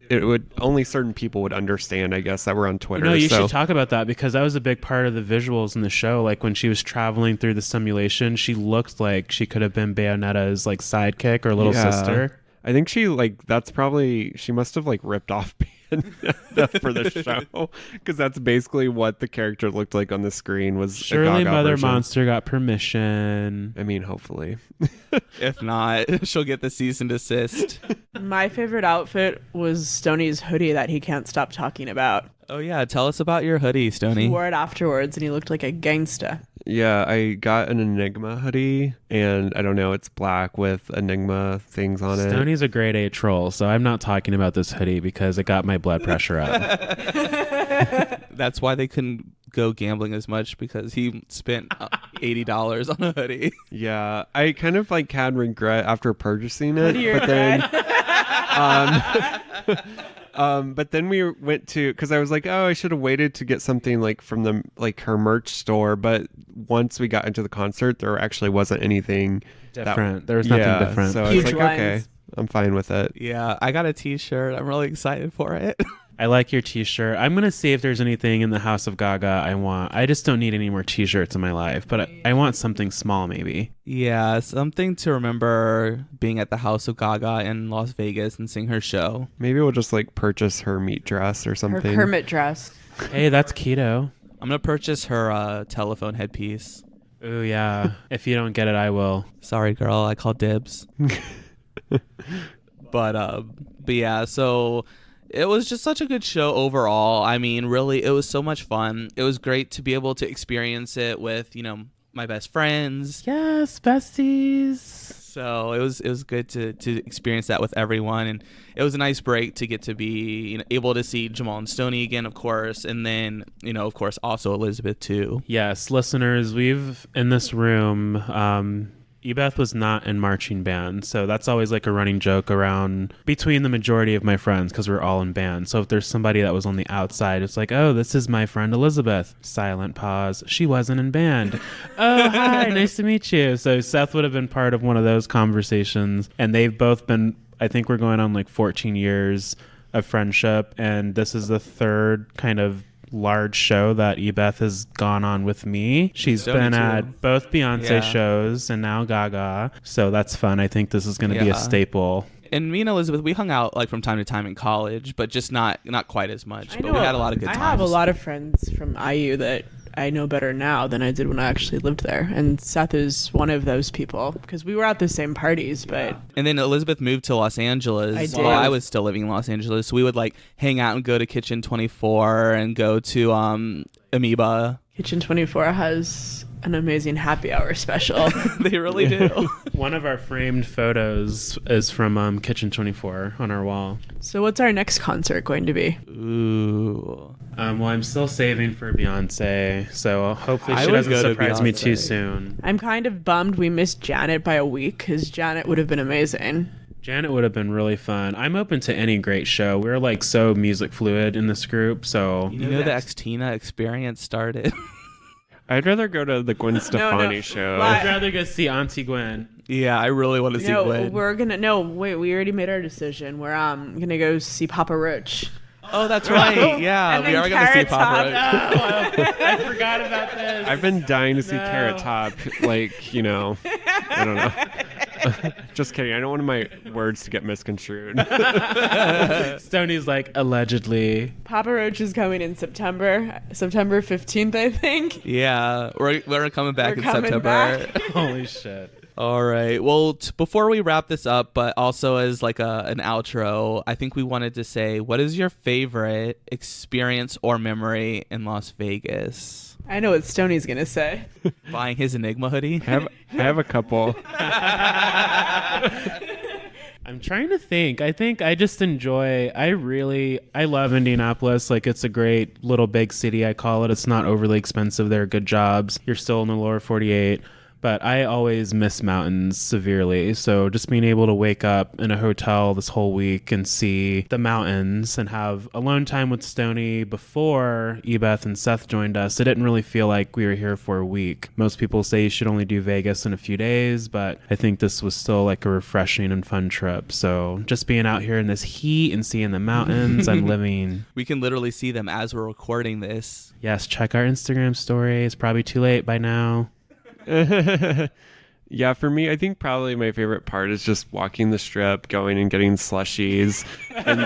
it would only certain people would understand, I guess, that were on Twitter. No, you so. should talk about that because that was a big part of the visuals in the show. Like when she was traveling through the simulation, she looked like she could have been Bayonetta's like sidekick or little Yeah. sister. I think she must have like ripped off Bayonetta for the show because that's basically what the character looked like on the screen was Surely a Gaga Mother version. Monster got permission. I mean, hopefully. If not, she'll get the cease and desist. My favorite outfit was Stoney's hoodie that he can't stop talking about. Oh, yeah. Tell us about your hoodie, He Stoney. wore it afterwards and he looked like a gangsta. Yeah, I got an Enigma hoodie and I don't know, it's black with Enigma things on it. Stoney's a grade A troll, so I'm not talking about this hoodie because it got my blood pressure up. That's why they couldn't go gambling as much because he spent $80 on a hoodie. Yeah, I kind of like had regret after purchasing it, What do you but then but then we went to because I was like, oh, I should have waited to get something like from the like her merch store. But once we got into the concert, there actually wasn't anything Different. There was nothing different. So I was Huge like, lines. okay, I'm fine with it. Yeah, I got a t-shirt. I'm really excited for it. I like your t-shirt. I'm going to see if there's anything in the House of Gaga I want. I just don't need any more t-shirts in my life, but I want something small maybe. Yeah, something to remember being at the House of Gaga in Las Vegas and seeing her show. Maybe we'll just like purchase her meat dress or Her something. Kermit dress. Hey, that's keto. I'm going to purchase her telephone headpiece. Ooh, yeah. If you don't get it, I will. Sorry, girl. I call dibs. But yeah, so it was just such a good show overall. I mean, really, it was so much fun. It was great to be able to experience it with, my best friends. Yes, besties. So it was good to experience that with everyone, and it was a nice break to get to be able to see Jamal and Stoney again, of course, and then of course also Elizabeth too. Yes, listeners, we've in this room, Ebeth was not in marching band, so that's always like a running joke around between the majority of my friends because we're all in band. So if there's somebody that was on the outside, it's like, oh, this is my friend Elizabeth. Silent pause. She wasn't in band. Oh, hi, nice to meet you. So Seth would have been part of one of those conversations, and they've both been, I think we're going on like 14 years of friendship, and this is the third kind of large show that Ebeth has gone on with me. She's Stoney been too. at both Beyonce Yeah. shows and now Gaga, so that's fun. I think this is going to be Yeah. a staple. And me and Elizabeth, we hung out like from time to time in college, but just not quite as much. But we had a lot of good times. I have a lot of friends from IU that I know better now than I did when I actually lived there. And Seth is one of those people because we were at the same parties, but And then Elizabeth moved to Los Angeles I did. while I was still living in Los Angeles. So we would like hang out and go to Kitchen 24 and go to Amoeba. Kitchen 24 has an amazing happy hour special. They really do. One of our framed photos is from Kitchen 24 on our wall. So what's our next concert going to be? Ooh. Well, I'm still saving for Beyonce, so hopefully I she would doesn't go to surprise me too Beyonce. soon. I'm kind of bummed we missed Janet by a week because Janet would have been amazing. Janet would have been really fun. I'm open to any great show. We're like so music fluid in this group, so You know the Xtina experience started. I'd rather go to the Gwen Stefani show. Why? I'd rather go see Auntie Gwen. Yeah, I really want to see No, Gwen. we're gonna wait. We already made our decision. We're gonna go see Papa Roach. Oh, that's right. Yeah, And we then are going to see Carrot Papa Top. Roach. I forgot about this. I've been dying to see Carrot Top. Like, I don't know. Just kidding. I don't want my words to get misconstrued. Stoney's like, allegedly. Papa Roach is coming in September 15th, I think. Yeah, we're coming back We're in coming September. back. Holy shit. All right. Well, before we wrap this up, but also as like an outro, I think we wanted to say, what is your favorite experience or memory in Las Vegas? I know what Stoney's gonna say. Buying his Enigma hoodie? I have a couple. I'm trying to think. I think I just enjoy, I love Indianapolis. Like, it's a great little big city, I call it. It's not overly expensive. There are good jobs. You're still in the lower 48. But I always miss mountains severely. So just being able to wake up in a hotel this whole week and see the mountains and have alone time with Stoney before Ebeth and Seth joined us, it didn't really feel like we were here for a week. Most people say you should only do Vegas in a few days, but I think this was still like a refreshing and fun trip. So just being out here in this heat and seeing the mountains, I'm living. We can literally see them as we're recording this. Yes, check our Instagram story. It's probably too late by now. Yeah, for me, I think probably my favorite part is just walking the strip, going and getting slushies, and,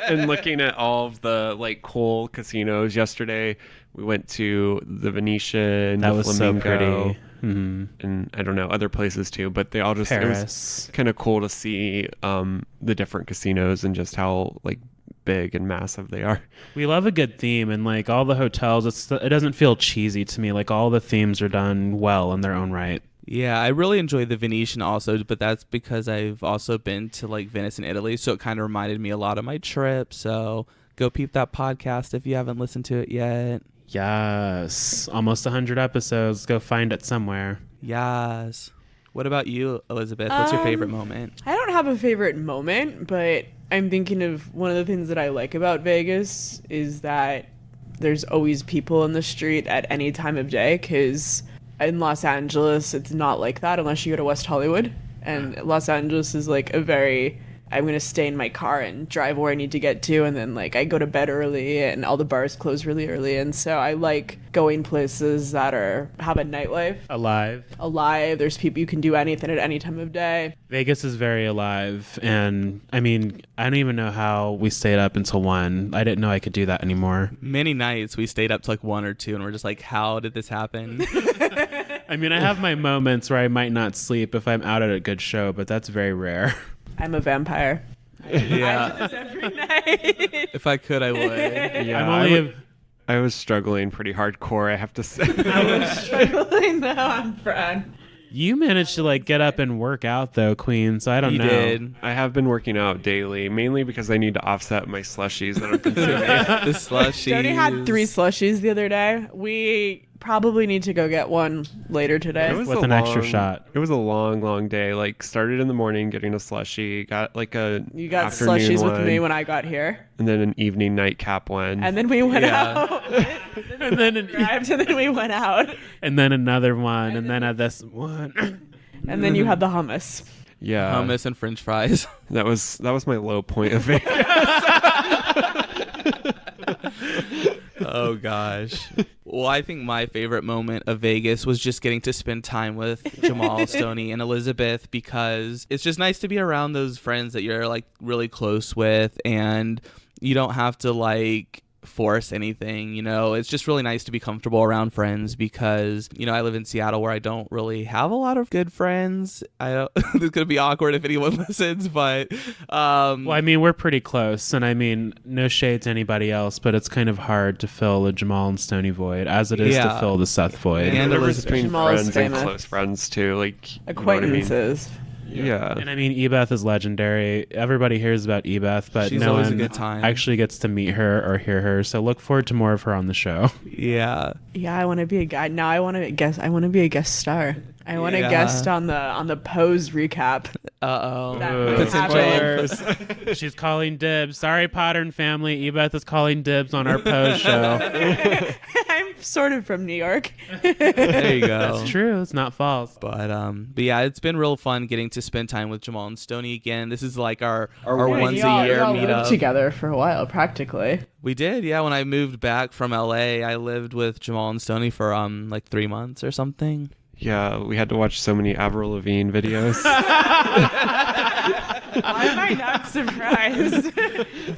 and looking at all of the like cool casinos. Yesterday, we went to the Venetian, That the was Flamingo, so pretty. Mm-hmm. and I don't know other places too. But they all just it was Paris. kind of cool to see the different casinos and just how like big and massive they are. We love a good theme, and like all the hotels, it doesn't feel cheesy to me. Like all the themes are done well in their own right. Yeah, I really enjoy the Venetian also, but that's because I've also been to like Venice and Italy, so it kind of reminded me a lot of my trip. So go peep that podcast if you haven't listened to it yet. Yes, almost 100 episodes. Go find it somewhere. Yes. What about you, Elizabeth? What's your favorite moment? I don't have a favorite moment, but I'm thinking of one of the things that I like about Vegas is that there's always people in the street at any time of day, because in Los Angeles, it's not like that unless you go to West Hollywood. And Los Angeles is like a very, I'm going to stay in my car and drive where I need to get to. And then like I go to bed early and all the bars close really early. And so I like going places that have a nightlife. Alive. There's people, you can do anything at any time of day. Vegas is very alive, and I mean, I don't even know how we stayed up until 1. I didn't know I could do that anymore. Many nights we stayed up to like 1 or 2 and we're just like, how did this happen? I mean, I have my moments where I might not sleep if I'm out at a good show, but that's very rare. I'm a vampire. Yeah. I do this every night. If I could, I would. Yeah, I was struggling pretty hardcore, I have to say. I was struggling though. I'm proud. You managed to like get up and work out though, Queen, so I don't He know. did. I have been working out daily, mainly because I need to offset my slushies that I'm consuming. The slushies. Jody had 3 slushies the other day. We probably need to go get one later today. With an extra shot. It was a long day. Like, started in the morning getting a slushie, got like a You got afternoon slushies one, with me when I got here. and then an evening nightcap one. And then we went Yeah. out. And then Drives, and then we went out. and then another one, and then this one. And then you had the hummus. yeah, Hummus and French fries. that was my low point of it. Oh gosh. Well, I think my favorite moment of Vegas was just getting to spend time with Jamal, Stoney, and Elizabeth, because it's just nice to be around those friends that you're like really close with, and you don't have to like force anything, you know. It's just really nice to be comfortable around friends, because, you know, I live in Seattle where I don't really have a lot of good friends. I don't this is gonna be awkward if anyone listens, but Well, I mean, we're pretty close, and I mean, no shade to anybody else, but it's kind of hard to fill the Jamal and Stoney void, as it is to Yeah. fill the Seth void. And the difference Elizabeth. between Jamal is friends famous. and close friends too, like, you know what I mean? Acquaintances. Yeah. And I mean, Ebeth is legendary. Everybody hears about Ebeth, but She's no always a one good time. actually gets to meet her or hear her. So look forward to more of her on the show. yeah. Yeah, I want to be a guy. Now I want to guess. I want to be a guest star. I want to Yeah. guest on the Pose recap. Uh-oh. That Ooh. might happen. Spoilers. She's calling dibs. Sorry, Potter and family. Ebeth is calling dibs on our Pose show. I'm sort of from New York. There you go. That's true. It's not false. But yeah, it's been real fun getting to spend time with Jamal and Stoney again. This is like our Yeah, once y'all- a year y'all lived meetup. together for a while, practically. We did, yeah. When I moved back from LA, I lived with Jamal and Stoney for like 3 months or something. Yeah, we had to watch so many Avril Lavigne videos. Why am I not surprised?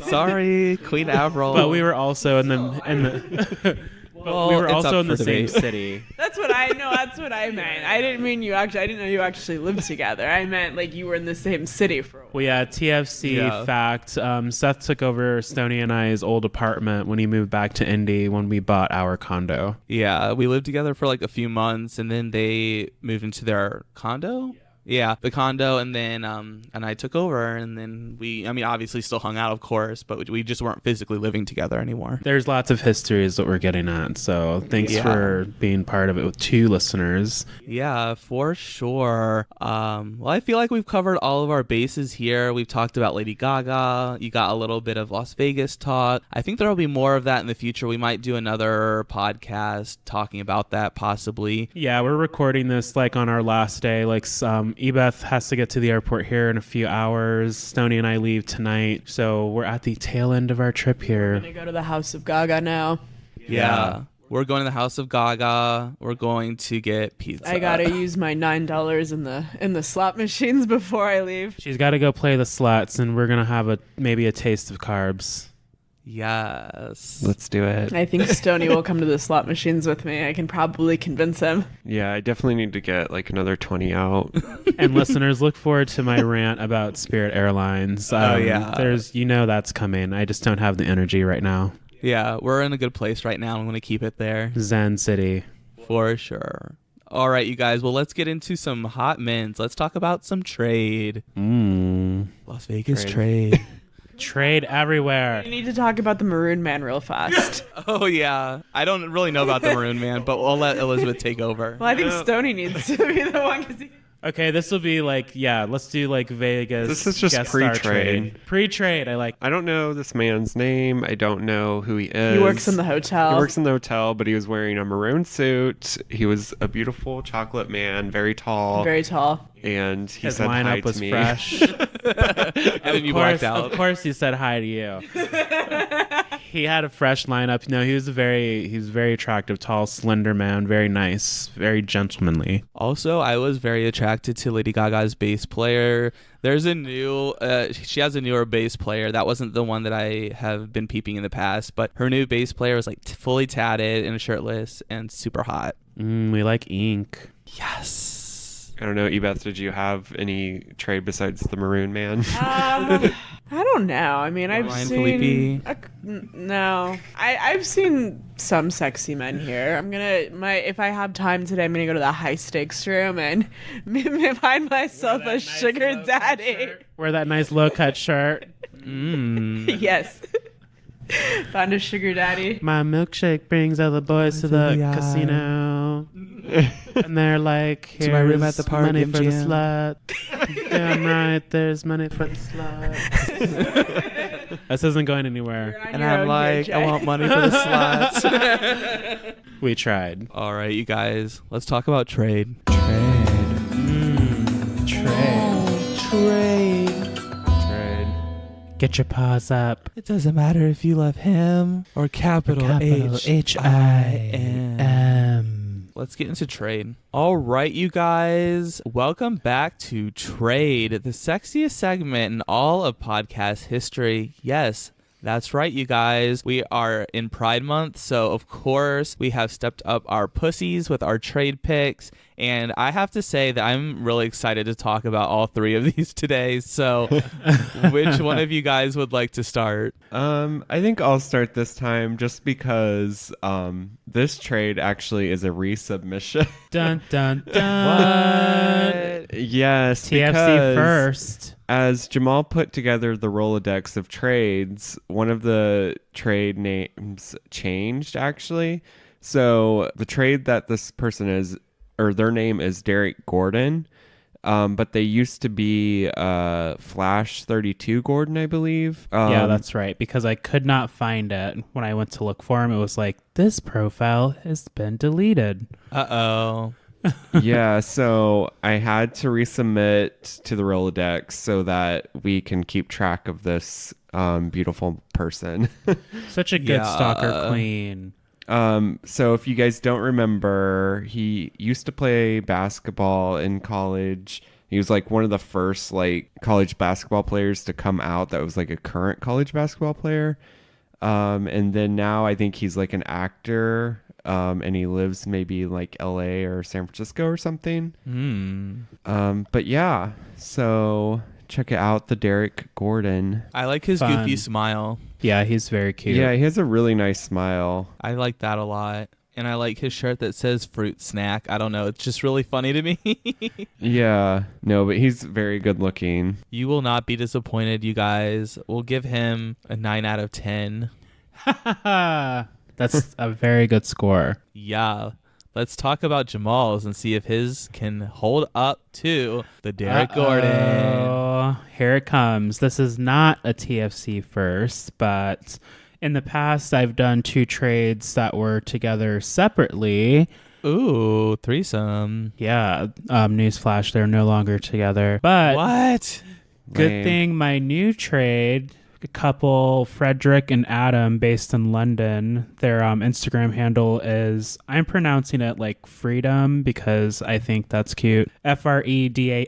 Sorry, Queen Avril. But we were also in the. But Well, we were it's also up in the for same debate. city. that's what I know. That's what I meant. I didn't mean you actually. I didn't know you actually lived together. I meant like you were in the same city for a while. Well, yeah, TFC Yeah. fact. Seth took over Stony and I's old apartment when he moved back to Indy when we bought our condo. Yeah, we lived together for like a few months, and then they moved into their condo. Yeah, the condo, and then and I took over, and then obviously still hung out, of course, but we just weren't physically living together anymore. There's lots of history is what we're getting at. So thanks Yeah. for being part of it with 2 listeners. Yeah, for sure. Well, I feel like we've covered all of our bases here. We've talked about Lady Gaga. You got a little bit of Las Vegas talk. I think there'll be more of that in the future. We might do another podcast talking about that, possibly. Yeah, we're recording this like on our last day. Like Ebeth has to get to the airport here in a few hours. Stony and I leave tonight. So we're at the tail end of our trip here. I'm gonna go to the House of Gaga now. Yeah. We're going to the House of Gaga. We're going to get pizza. I gotta use my $9 in the slot machines before I leave. She's got to go play the slots, and we're gonna have maybe a taste of carbs. Yes. Let's do it. I think Stony will come to the slot machines with me. I can probably convince him. Yeah, I definitely need to get like another 20 out. And listeners, look forward to my rant about Spirit Airlines. Oh, yeah. That's coming. I just don't have the energy right now. Yeah, we're in a good place right now. I'm going to keep it there Zen City. for sure. All right, you guys. Well, let's get into some hot mints. Let's talk about some trade. Las Vegas trade. Trade everywhere. We need to talk about the Maroon Man real fast. Oh, yeah. I don't really know about the Maroon Man, but we'll let Elizabeth take over. Well, I think Stony needs to be the one because Okay, this will be like, let's do like Vegas. This is just guest star pre-trade. Pre-trade, I like. I don't know this man's name. I don't know who he is. he works in the hotel. He works in the hotel, but he was wearing a maroon suit. He was a beautiful chocolate man, very tall. Very tall. And he His said hi lineup to was me. fresh. And then you blacked out. Of course, he said hi to you. He had a fresh lineup. No, he was very attractive, tall, slender man, very nice, very gentlemanly. Also, I was very attracted to Lady Gaga's bass player. There's a new, she has a newer bass player. That wasn't the one that I have been peeping in the past, but her new bass player was like fully tatted and shirtless and super hot. We like ink. Yes. I don't know, Ebeth, did you have any trade besides the maroon man? I don't know. I mean, I've Ryan seen Phillippe? no. I've seen some sexy men here. If I have time today, I'm gonna go to the high stakes room and find myself a sugar daddy. Wear that nice low cut shirt. Yes. Found a sugar daddy. My milkshake brings all the boys to the the casino. And they're like, here's my room at the park, money for the MGM. slut. Damn right, there's money for the slut. This isn't going anywhere. And I'm like, I want money for the slots. We tried. All right, you guys, let's talk about trade. Trade. Get your paws up. It doesn't matter if you love him or capital H-I-M. Let's get into trade. All right, you guys. Welcome back to Trade, the sexiest segment in all of podcast history. Yes, that's right, you guys. We are in Pride Month, so of course we have stepped up our pussies with our trade picks. And I have to say that I'm really excited to talk about all three of these today. So which one of you guys would like to start? I think I'll start this time just because this trade actually is a resubmission. Dun, dun, dun. Yes, TFC because first. as Jamal put together the Rolodex of trades, one of the trade names changed actually. So the trade that this person is, or their name is Derek Gordon, but they used to be Flash 32 Gordon, I believe. Yeah, that's right. Because I could not find it when I went to look for him. It was like, this profile has been deleted. Uh-oh. Yeah, so I had to resubmit to the Rolodex so that we can keep track of this beautiful person. Such a good Yeah. stalker queen. So if you guys don't remember, he used to play basketball in college. He was like one of the first like college basketball players to come out that was like a current college basketball player. And then now I think he's like an actor. and he lives maybe like LA or San Francisco or something. Hmm. But yeah, so check it out, the Derek Gordon. I like his Fun. goofy smile. Yeah, he's very cute. Yeah, he has a really nice smile. I like that a lot. And I like his shirt that says fruit snack. I don't know. It's just really funny to me. Yeah, no, but he's very good looking. You will not be disappointed, you guys. We'll give him a 9 out of 10. That's a very good score. Yeah. Let's talk about Jamal's and see if his can hold up to the Derek Gordon. Oh, here it comes. This is not a TFC first, but in the past, I've done 2 trades that were together separately. Ooh, threesome. Yeah, newsflash, they're no longer together. But What? good Lame. thing my new trade, a couple, Frederick and Adam, based in London, their Instagram handle is, I'm pronouncing it like freedom because I think that's cute, FREDAM_.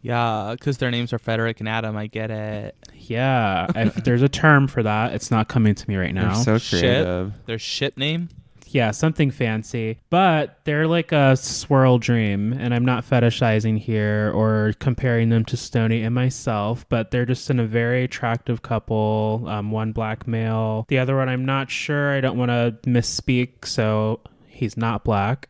Yeah, because their names are Frederick and Adam. I get it. Yeah, if there's a term for that, it's not coming to me right now. They're so Ship. creative. Their ship name? Yeah, something fancy. But they're like a swirl dream, and I'm not fetishizing here or comparing them to Stoney and myself, but they're just in a very attractive couple. One black male. The other one, I'm not sure. I don't want to misspeak, so he's not black.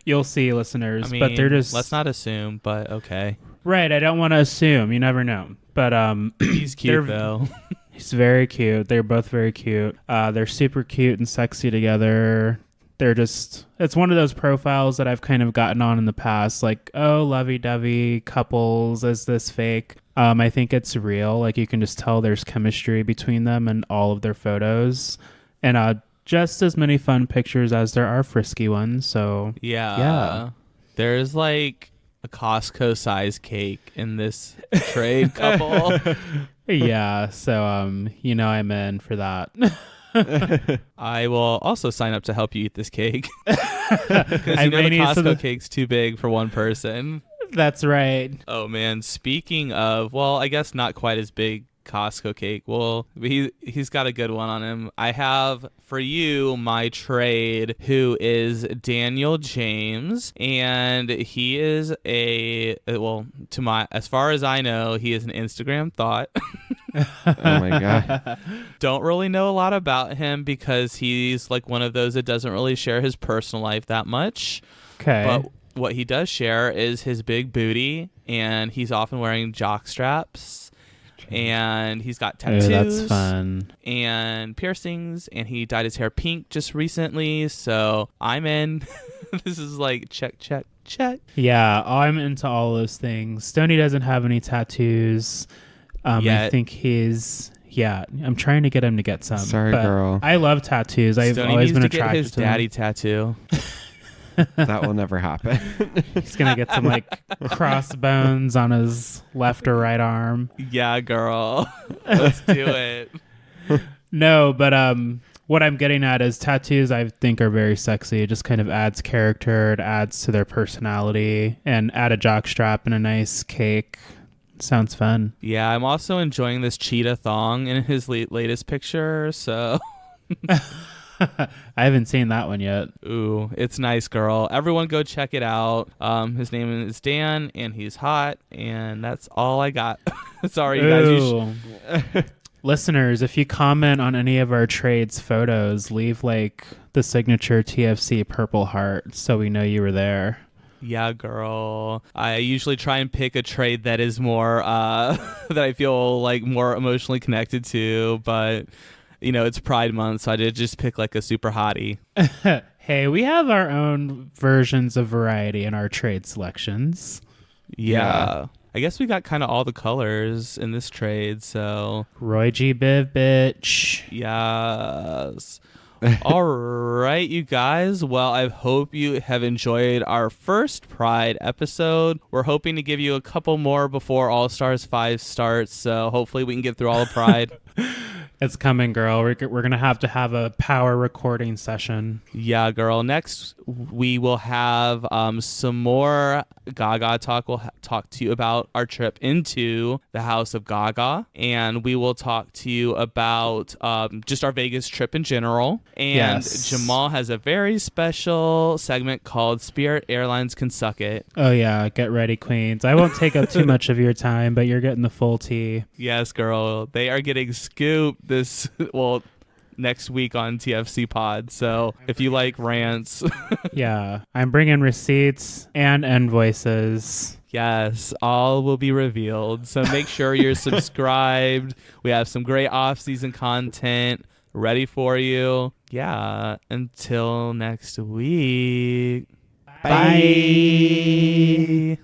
You'll see, listeners. I mean, but they're just... let's not assume, but okay. Right, I don't want to assume. You never know. But He's cute, they're- though. he's very cute. They're both very cute. They're super cute and sexy together. They're just, it's one of those profiles that I've kind of gotten on in the past, like, oh, lovey-dovey couples, is this fake? I think it's real. Like, you can just tell there's chemistry between them and all of their photos. And just as many fun pictures as there are frisky ones. So, Yeah. Yeah. There's like a Costco size cake in this trade couple. yeah. So, I'm in for that. I will also sign up to help you eat this cake. Because I you know may the need some- Costco cake's too big for one person. That's right. Oh man, speaking of, well, I guess not quite as big Costco cake. Well, he's got a good one on him. I have for you my trade, who is Daniel James, and he is as far as I know, he is an Instagram thought. Oh my god. Don't really know a lot about him because he's like one of those that doesn't really share his personal life that much. Okay. But what he does share is his big booty, and he's often wearing jock straps, and he's got tattoos. That's fun. And piercings, and he dyed his hair pink just recently, so I'm in. This is like check. Yeah, I'm into all those things. Stoney doesn't have any tattoos. I Yet. think I'm trying to get him to get some. Sorry, but girl. I love tattoos. I've Stoney always needs been to get attracted his to them. daddy tattoo. That will never happen. He's gonna get some like crossbones on his left or right arm. Yeah, girl. Let's do it. No, but what I'm getting at is tattoos I think are very sexy. It just kind of adds character. It adds to their personality. And add a jockstrap and a nice cake. Sounds fun. Yeah, I'm also enjoying this cheetah thong in his latest picture, so... I haven't seen that one yet. Ooh, it's nice, girl. Everyone go check it out. His name is Dan, and he's hot, and that's all I got. Sorry, you guys. Ooh. Listeners, if you comment on any of our trades photos, leave like the signature TFC purple heart so we know you were there. Yeah, girl. I usually try and pick a trade that is more, that I feel like more emotionally connected to, but... it's Pride Month, so I did just pick like a super hottie. Hey, we have our own versions of variety in our trade selections. Yeah. I guess we got kind of all the colors in this trade, so... Roy G. Biv, bitch. Yes. All right, you guys. Well, I hope you have enjoyed our first Pride episode. We're hoping to give you a couple more before All Stars 5 starts, so hopefully we can get through all of Pride. It's coming, girl. We're going to have a power recording session. Yeah, girl. Next, we will have some more Gaga talk. We'll talk to you about our trip into the House of Gaga. And we will talk to you about just our Vegas trip in general. And Yes. Jamal has a very special segment called Spirit Airlines Can Suck It. Oh, yeah. Get ready, queens. I won't take up too much of your time, but you're getting the full tea. Yes, girl. They are getting scooped next week on TFC Pod. So if you like rants, Yeah. I'm bringing receipts and invoices. yes, all will be revealed. So make sure you're subscribed. We have some great off-season content ready for you. Yeah. Until next week. Bye.